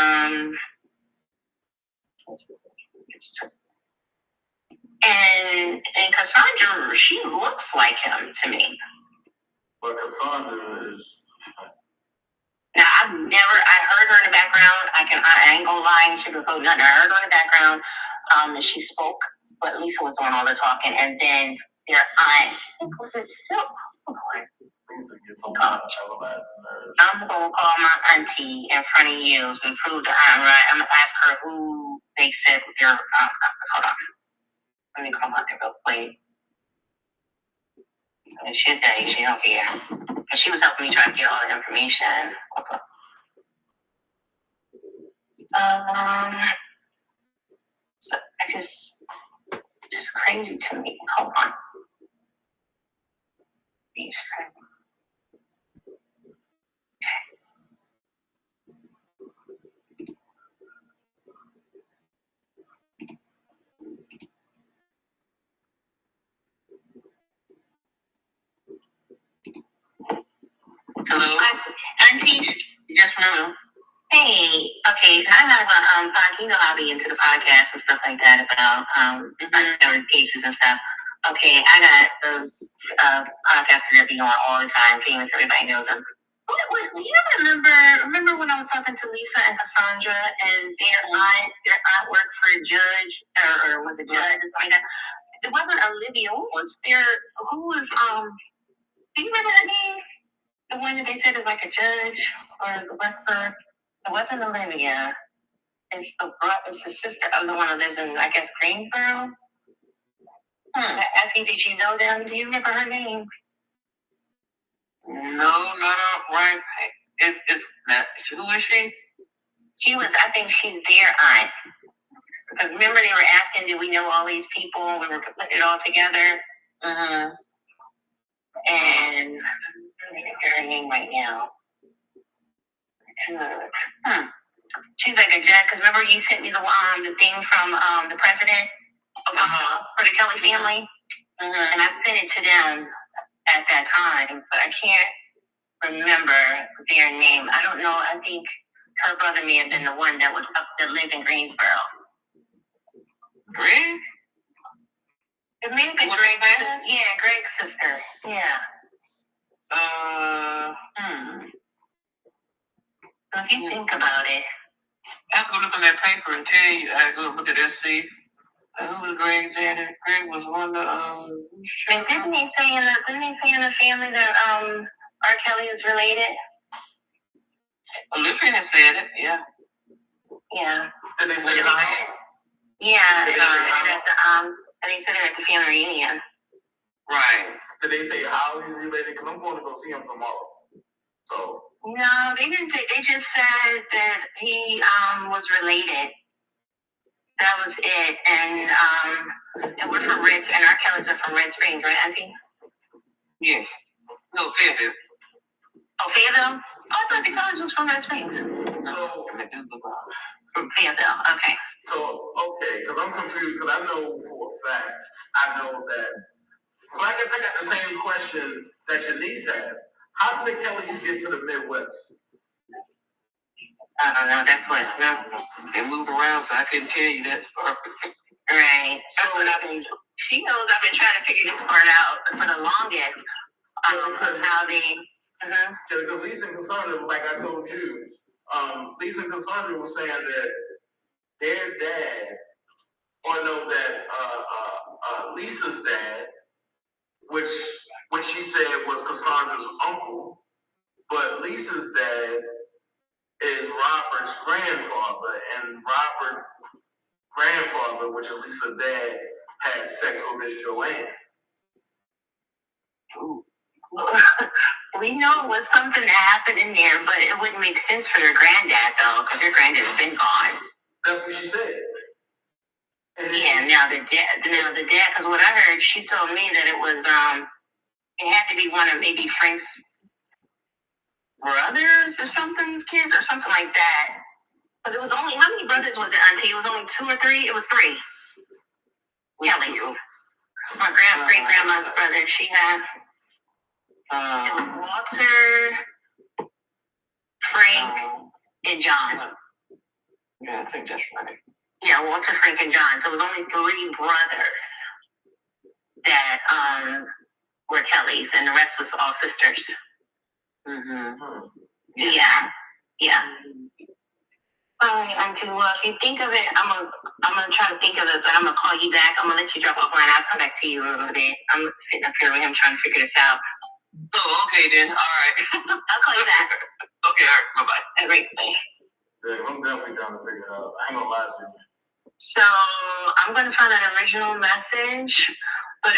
and Cassandra, she looks like him to me. But Cassandra is... Now, I heard her in the background. I ain't gonna lie and sugarcoat nothing. I heard her in the background, and she spoke, but Lisa was doing all the talking, and then their aunt, was it Silk? Lisa gets on my nerves. I'm gonna call my auntie in front of you and prove the aunt right. I'm gonna ask her who they said their hold on. Let me call my aunt real quick. And she'll tell you she don't care. And she was helping me try to get all the information. Okay. So it's crazy to me. Hold on. Hello? Auntie? Yes, ma'am. Hey, okay, I have a you know I'll be into the podcast and stuff like that about different cases and stuff. Okay, I got the podcast that be on all the time, famous, everybody knows them. Do you remember when I was talking to Lisa and Cassandra and their aunt worked for a judge or was a judge or something like that? It wasn't Olivia. Who was do you remember her name? The one that they said is like a judge or worked for. It wasn't Olivia. It's the sister of the one that lives in, I guess, Greensboro. Asking, did you know them? Do you remember her name? No, not right. Who is she? She was, I think she's their aunt. Because remember they were asking, do we know all these people? We were putting it all together. And I'm going to get her name right now. She's like a judge, because remember you sent me the thing from the president for the Kelly family? And I sent it to them at that time, but I can't remember their name. I don't know. I think her brother may have been the one that lived in Greensboro. Greg? It may have been Greg's. Yeah, Greg's sister. Yeah. If you think about it. I have to go look on that paper and tell you. I have to go look at that, see. Who was Greg Janet? Greg was one of the, and didn't they say in the family that Rkelly is related? Olivia had said it, yeah. Yeah. Did they say hi? Yeah, and they said it at the family reunion. Right. Did they say how he's related? Because I'm going to go see him tomorrow. So. No, they didn't say. They just said that he was related. That was it. And we're from Red, and our Kellys are from Red Springs, right, Auntie? Yes. No, Fayetteville. Oh, Fayetteville? Oh, I thought the college was from Red Springs. No. From Fayetteville, okay. So, okay, because I'm confused, because I know for a fact, well, I guess I got the same question that your niece had. How did the Kellys get to the Midwest? I don't know, that's what, they moved around, so I couldn't tell you that part. Right. That's what she knows I've been trying to figure this part out for the longest. How they, because Lisa and Cassandra, like I told you, Lisa and Cassandra were saying that their dad, Lisa's dad, which she said was Cassandra's uncle, but Lisa's dad is Robert's grandfather, and Robert's grandfather, which is Lisa's dad, had sex with Miss Joanne. We know it was something that happened in there, but it wouldn't make sense for her granddad, though, because her granddad's been gone. That's what she said. Yeah, now the dad, because what I heard, she told me that it was, it had to be one of maybe Frank's brothers or something's kids or something like that. But it was only, how many brothers was it, Auntie? It was only 2 or 3? It was 3. Kelly's. My great-grandma's brother, she had, it was Walter, Frank, and John. Yeah, I think that's right. Yeah, Walter, Frank, and John. So it was only 3 brothers that were Kellys, and the rest was all sisters. Yeah. Auntie, well, if you think of it, I'm gonna try to think of it, but I'm gonna call you back. I'm gonna let you drop off line. I'll come back to you a little bit. I'm sitting up here with him trying to figure this out. Oh, okay then. All right. I'll call you back. Okay, all right. Bye-bye. All right, bye. Yeah, I'm definitely trying to figure it out. I ain't gonna lie to you. So I'm gonna find an original message, but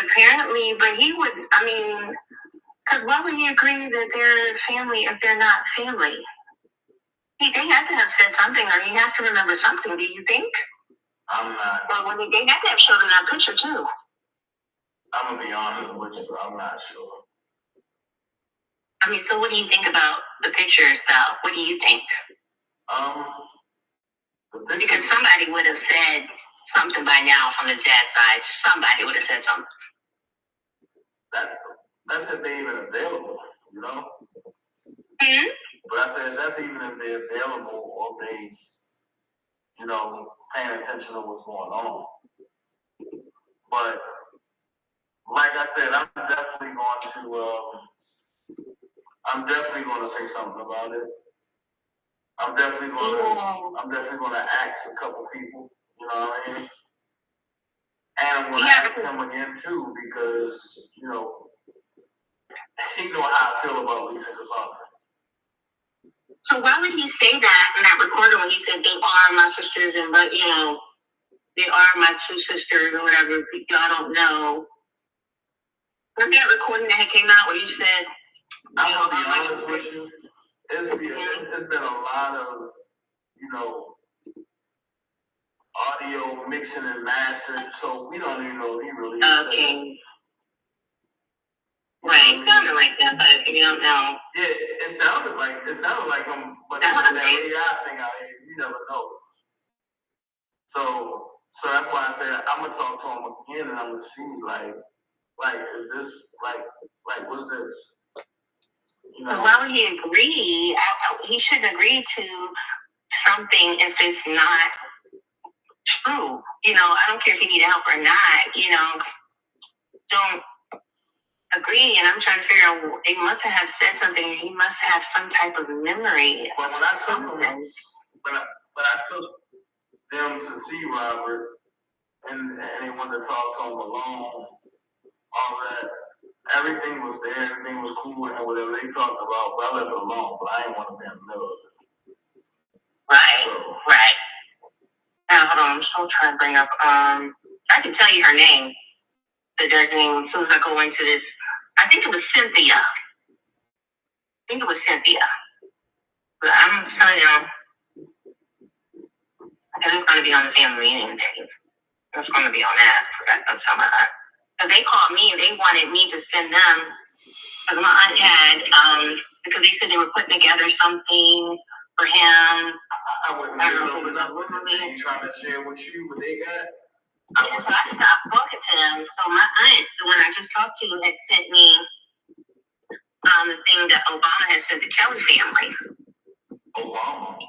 he would, because why would he agree that they're family if they're not family? They had to have said something, or he has to remember something. Do you think? I'm not. Well, when they had to have showed him that picture too. I'm gonna be honest with you, I'm not sure. I mean, so what do you think about the picture stuff? What do you think? Because somebody would have said something by now from his dad's side. Somebody would have said something. That's if they even available, you know? Hmm? But I said that's even if they're available or they, you know, paying attention to what's going on. But like I said, I'm definitely going to say something about it. I'm definitely going to ask a couple people, you know what I mean? And I'm going to ask him again too, because, you know, he know how I feel about Lisa Cassandra. So why would he say that in that recording when he said they are my sisters and, but, you know, they are my two sisters or whatever, y'all don't know. Remember that recording that came out where you said, I'm going to be honest with you, it's been a lot of, you know, audio mixing and mastering, so we don't even know if he really is. Okay. Right, it sounded like that, but you don't know. Yeah, it sounded like him, but that AI thing out here, you never know. So that's why I said I'm gonna talk to him again, and I'm gonna see like is this like what's this? You know? Well, he agreed. He shouldn't agree to something if it's not true. You know, I don't care if he need help or not. You know, don't agree. And I'm trying to figure out. They must have said something. He must have some type of memory. But when I took him, when I took them to see Robert, and they wanted to talk to him alone, all that. Everything was there, everything was cool, and whatever they talked about, but I left it alone, but I didn't want to be in the middle of it. Right. Now, hold on, I'm still trying to bring up, I can tell you her name, the judge's name, as soon as I go into this. I think it was Cynthia. But I'm telling you, because it's going to be on the family reunion day. It's going to be on that. I forgot to tell my aunt. Because they called me and they wanted me to send them, because my aunt had, because they said they were putting together something for him. I wouldn't know what they trying to share with you what they got. So I stopped talking to them. So my aunt, the one I just talked to, had sent me the thing that Obama had sent the Kelly family. Obama?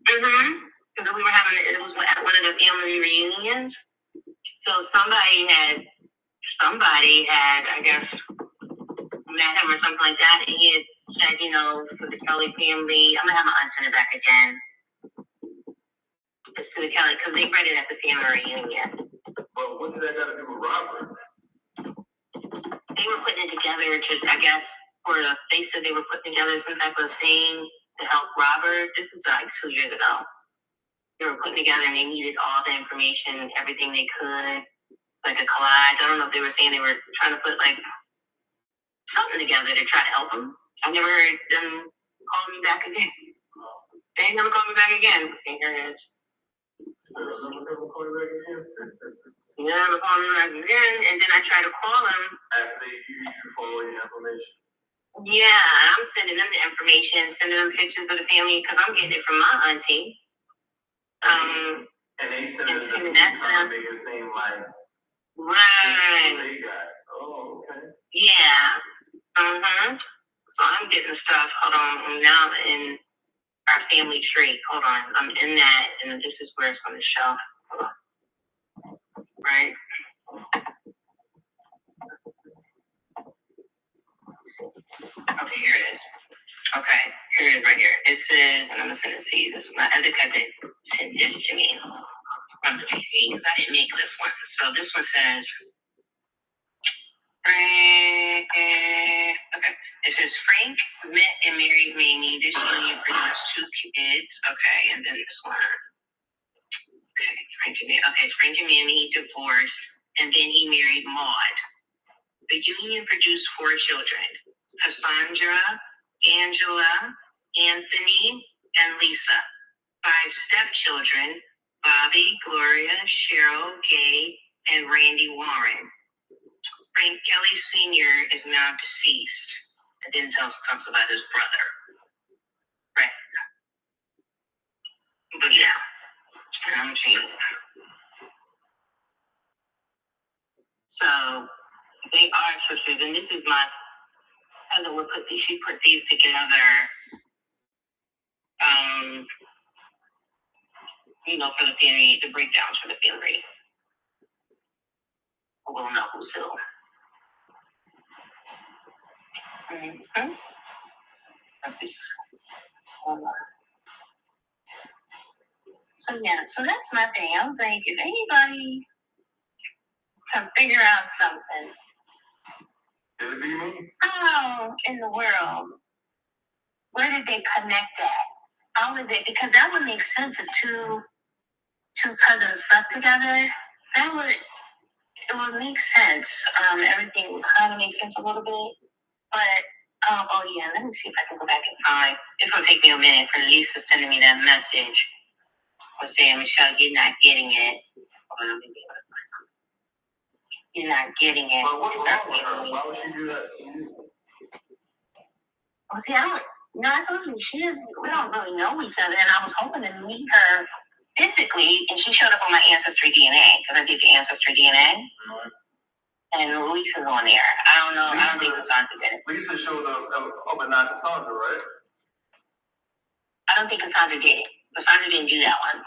Because we were having, it was at one of the family reunions. So somebody had, I guess, met him or something like that, and he had said, you know, for the Kelly family, I'm gonna have my aunt send it back again. It's to the Kelly, because they read it at the family reunion. But what did that got to do with Robert? They were putting it together to, I guess, they said they were putting together some type of thing to help Robert. This is like 2 years ago. They were putting together and they needed all the information, everything they could, like a collage. I don't know if they were saying they were trying to put like something together to try to help them. I never heard them call me back again. They never called me back again. Okay, here it is. Never call you back again? You never call me back again, and then I try to call them. After they use you for all your information. Yeah, I'm sending them the information, sending them pictures of the family, because I'm getting it from my auntie. And they send it to them, trying to make it seem like right. They got. Oh, okay. Yeah. So I'm getting stuff. Hold on. Now I'm in our family tree. Hold on. I'm in that, and this is where it's on the shelf. Hold on. Right. Okay, here it is. Okay, here it is right here. It says, and I'm going to send it to you. This my other cousin sent this to me from the TV because I didn't make this one. So this one says, okay. It says Frank met and married Mamie. This union produced 2 kids. Okay, and then this one. Okay, Frank and Mamie divorced, and then he married Maud. The union produced 4 children: Cassandra, Angela, Anthony, and Lisa. 5 stepchildren, Bobby, Gloria, Cheryl, Gay, and Randy Warren. Frank Kelly Sr. is now deceased. And then talks about his brother. Right. But yeah, I'm saying. So they are sisters, and this is my cousin would put these. She put these together. For the period, the breakdowns for the period. We'll know who's who. Mm-hmm. So that's my thing. I was like, if anybody can figure out something, it'll be me. How in the world? Where did they connect that? How is it? Because that would make sense if two cousins stuck together. It would make sense. Everything would kind of make sense a little bit. But let me see if I can go back and find. It's gonna take me a minute for Lisa sending me that message. Was saying, Michelle, you're not getting it. You're not getting it. But what's wrong with her? Why would she do that? Well, see, I told you, we don't really know each other, and I was hoping to meet her physically, and she showed up on my Ancestry DNA, because I did the Ancestry DNA. Mm-hmm. And Lisa's on there. I don't know. I don't think Cassandra did it. Lisa showed up, but not Cassandra, right? I don't think Cassandra did it. Cassandra didn't do that one.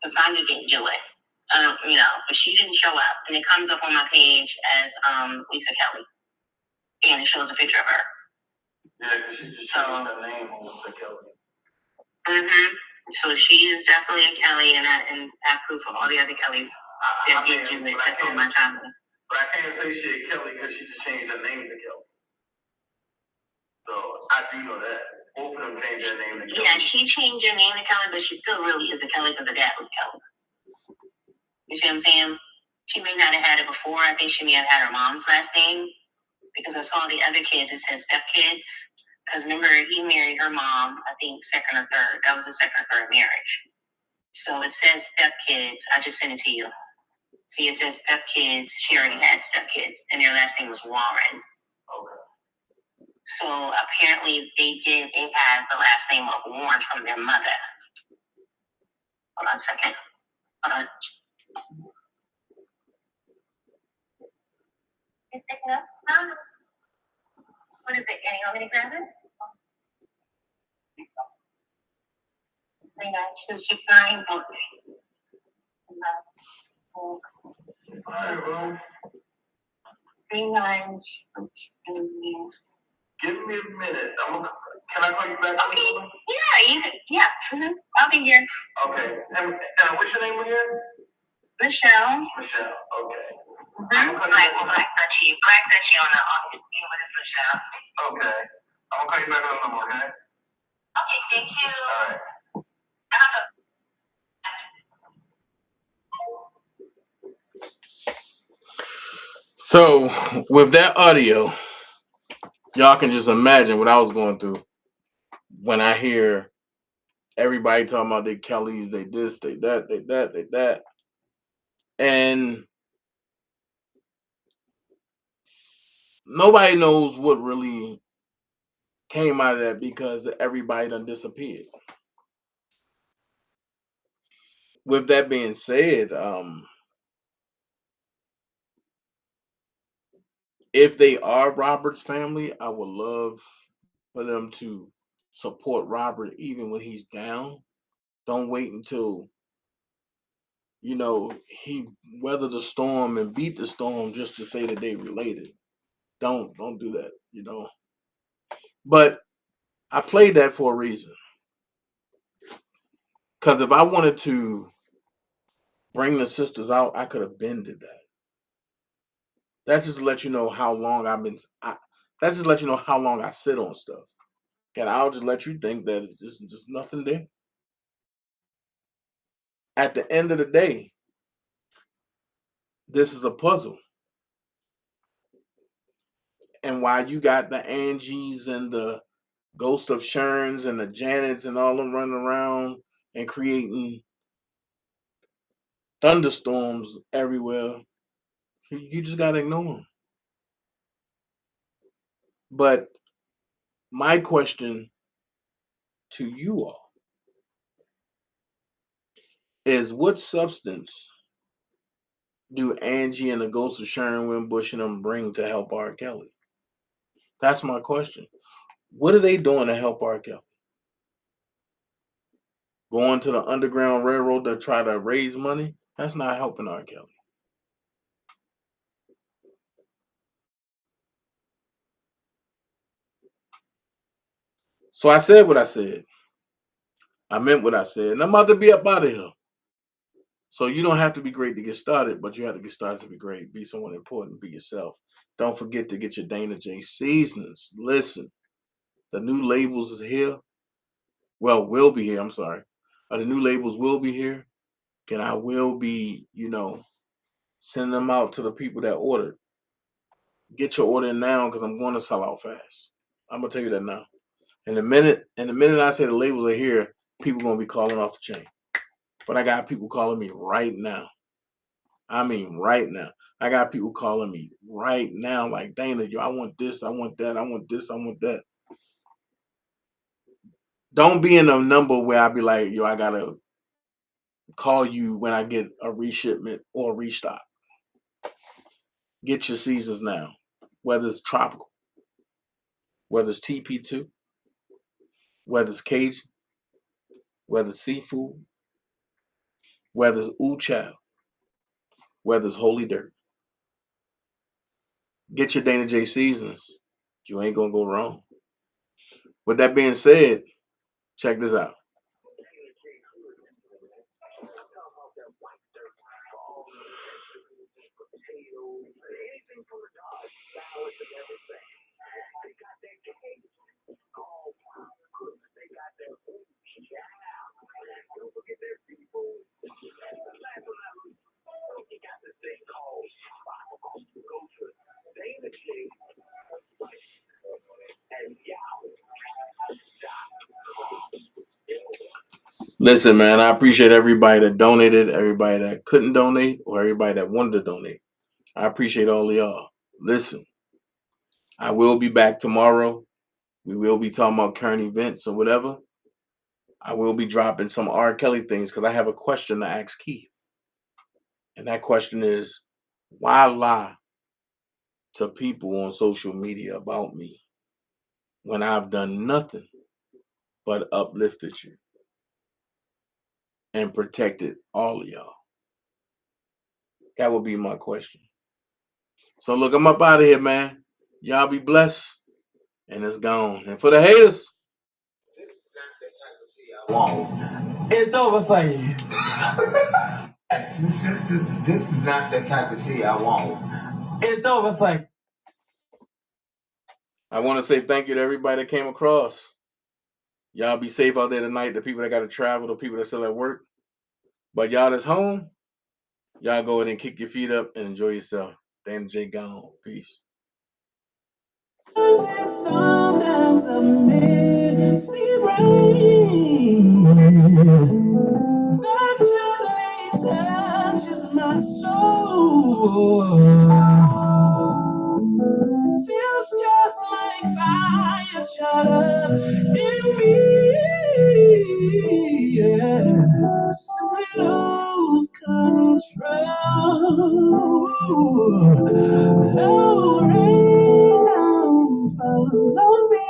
Cassandra didn't do it. But she didn't show up, and it comes up on my page as Lisa Kelly, and it shows a picture of her. Yeah, because she just changed her name on Lisa Kelly. Mm-hmm. So she is definitely a Kelly, and I have proof of all the other Kellys that did do it. That's on my channel. But I can't say she a Kelly because she just changed her name to Kelly. So I do know that. Both of them changed their name to Kelly. Yeah, she changed her name to Kelly, but she still really is a Kelly because her dad was Kelly. You see what I'm saying? She may not have had it before. I think she may have had her mom's last name because I saw the other kids. It says stepkids. Because remember, he married her mom, I think, second or third. That was the second or third marriage. So it says stepkids. I just sent it to you. See, it says stepkids. She already had stepkids. And their last name was Warren. Okay. So apparently they had the last name of Warren from their mother. Hold on a second. Hold on. You stick it up? No. What is it? Can you want me to grab it? 39269. Alright, well. 39269. Give me a minute. Can I call you back? Okay. Yeah. Mm-hmm. I'll be here. Okay. And what's your name again? Michelle. Michelle. Okay. Mm-hmm. Black Dutchie on the what is Michelle? Okay. I'm gonna call you back on the number, okay? Okay, thank you. All right. So with that audio, y'all can just imagine what I was going through when I hear everybody talking about they Kellys, they this, they that, they that, they that. And nobody knows what really came out of that because everybody done disappeared. With that being said, if they are Robert's family, I would love for them to support Robert even when he's down. Don't wait until he weathered the storm and beat the storm just to say that they related. Don't do that, But I played that for a reason. Because if I wanted to bring the sisters out, I could have did that. That's just to let you know how long that's just to let you know how long I sit on stuff. And I'll just let you think that it's just nothing there. At the end of the day, this is a puzzle. And while you got the Angies and the Ghost of Sherns and the Janets and all them running around and creating thunderstorms everywhere. You just gotta ignore them. But my question to you all is, what substance do Angie and the Ghost of Sharon Wimbush and them bring to help R. Kelly? That's my question. What are they doing to help R. Kelly? Going to the Underground Railroad to try to raise money? That's not helping R. Kelly. So I said what I said. I meant what I said. And I'm about to be up out of here. So you don't have to be great to get started, but you have to get started to be great. Be someone important. Be yourself. Don't forget to get your Dana J seasonings. Listen, the new labels is here. Well, will be here. I'm sorry. The new labels will be here. And I will be, sending them out to the people that ordered. Get your order in now because I'm going to sell out fast. I'm gonna tell you that now. In the minute I say the labels are here, people gonna be calling off the chain. But I got people calling me right now. I mean, right now. I got people calling me right now, like, Dana, yo, I want this, I want that, I want this, I want that. Don't be in a number where I be like, yo, I gotta call you when I get a reshipment or a restock. Get your seasons now, whether it's tropical, whether it's TP2, whether it's Cajun, whether it's seafood, whether it's Ooh Chow, whether it's Holy Dirt. Get your Dana J seasons. You ain't gonna go wrong. With that being said, check this out. Listen, man, I appreciate everybody that donated, everybody that couldn't donate, or everybody that wanted to donate. I appreciate all of y'all. Listen, I will be back tomorrow. We will be talking about current events or whatever. I will be dropping some R. Kelly things because I have a question to ask Keith. And that question is, why lie to people on social media about me when I've done nothing but uplifted you and protected all of y'all? That would be my question. So look, I'm up out of here, man. Y'all be blessed. And it's gone. And for the haters, It's over for you. This is not the type of tea I want. It's over for you. I want to say thank you to everybody that came across. Y'all be safe out there tonight. The people that got to travel, the people that still at work. But y'all that's home, y'all go ahead and kick your feet up and enjoy yourself. Dan J gone. Peace. Sometimes a misty rain that gently touches my soul. Feels just like fire shut up in me. Yeah. Simply lose control. Oh, rain down, follow me.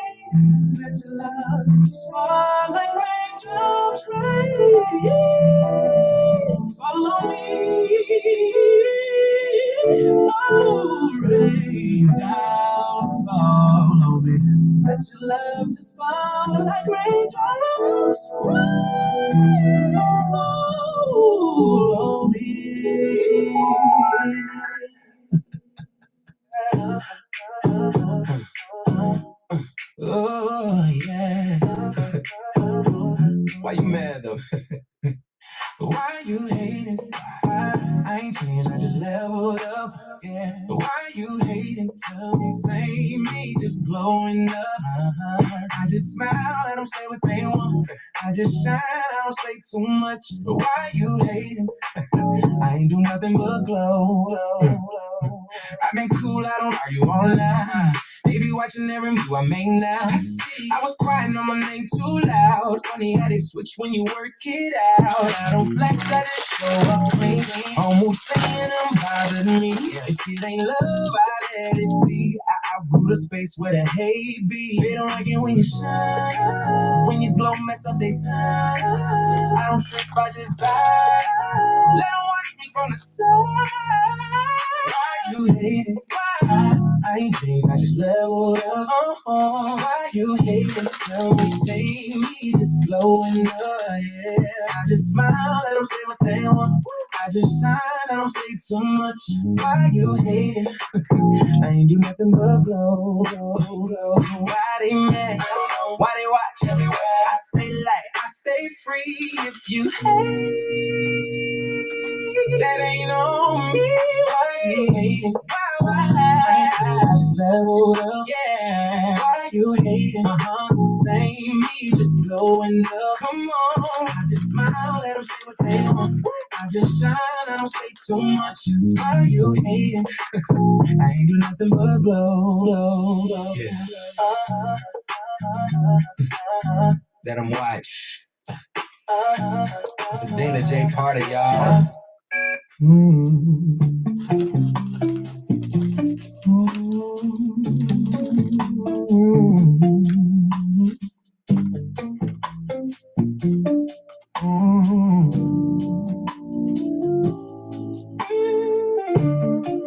Let your love just fall like raindrops rain. Follow me. Oh, rain down, follow me. Let your love just fall like raindrops rain. Follow me. Oh, yeah. Why you mad though? Why you hating? I ain't changed, I just leveled up. Yeah. Why you hating? Tell me, say me, just blowing up. I just smile, let them say what they want. I just shine, I don't say too much. But why you hating? I ain't do nothing but glow. I've been cool, I don't argue all night. Baby watching every move I make now. I was crying on my name too loud. Funny how they switch when you work it out. I don't flex, I just show up clean. Almost saying I'm bothering me. If it ain't love, I let it be. I outgrew the space where the hate be. They don't like it when you shine. When you glow, mess up they time. I don't trip, I just vibe. Let them watch me from the side. Why you hating? Why? I ain't changed, I just leveled up. Why you hating? Tell me, say me, just blowing up. Yeah, I just smile, let them say what they want. I just shine, I don't say too much. Why you hating? I ain't do nothing but blow. Why they mad? Why they watch everywhere? I stay light, I stay free. If you hate, that ain't on me. Why you hating? Why? I just leveled up. Yeah. Why you hating? Say me, just blowing up. Come on. I just smile, let them say what they want. I just shine, I don't say too much. Why you hating? I ain't do nothing but blow. Yeah. Let them watch. It's a Dana J party, y'all.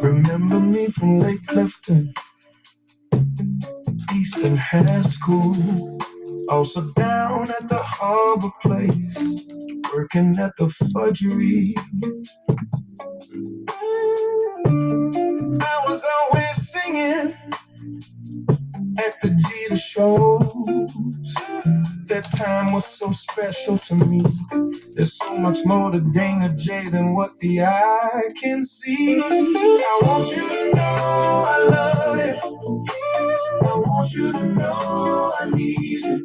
Remember me from Lake Clifton, Eastern High School. Also down at the Harbor Place, working at the fudgery. I was always singing at the Jeter shows. That time was so special to me. There's so much more to Dana J than what the eye can see. I want you to know I love you. I want you to know I need you.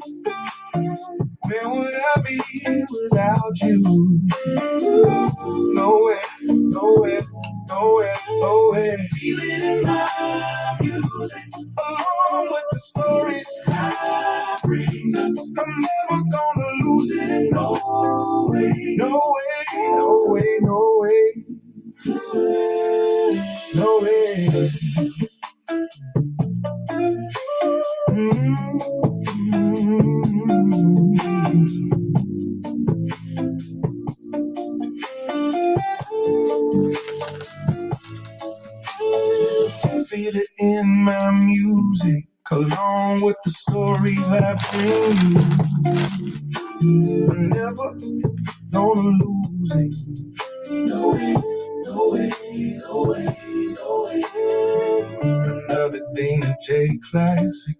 Where would I be without you? Nowhere, nowhere, nowhere, nowhere. Feeling in my music, along with the stories I bring. I'm never gonna lose it. No way, no way, no way, no way, no way. Feel it in my music, along with the stories I bring. I'm never gonna lose it. No way, no way, no way, no way. Another Dana J classic.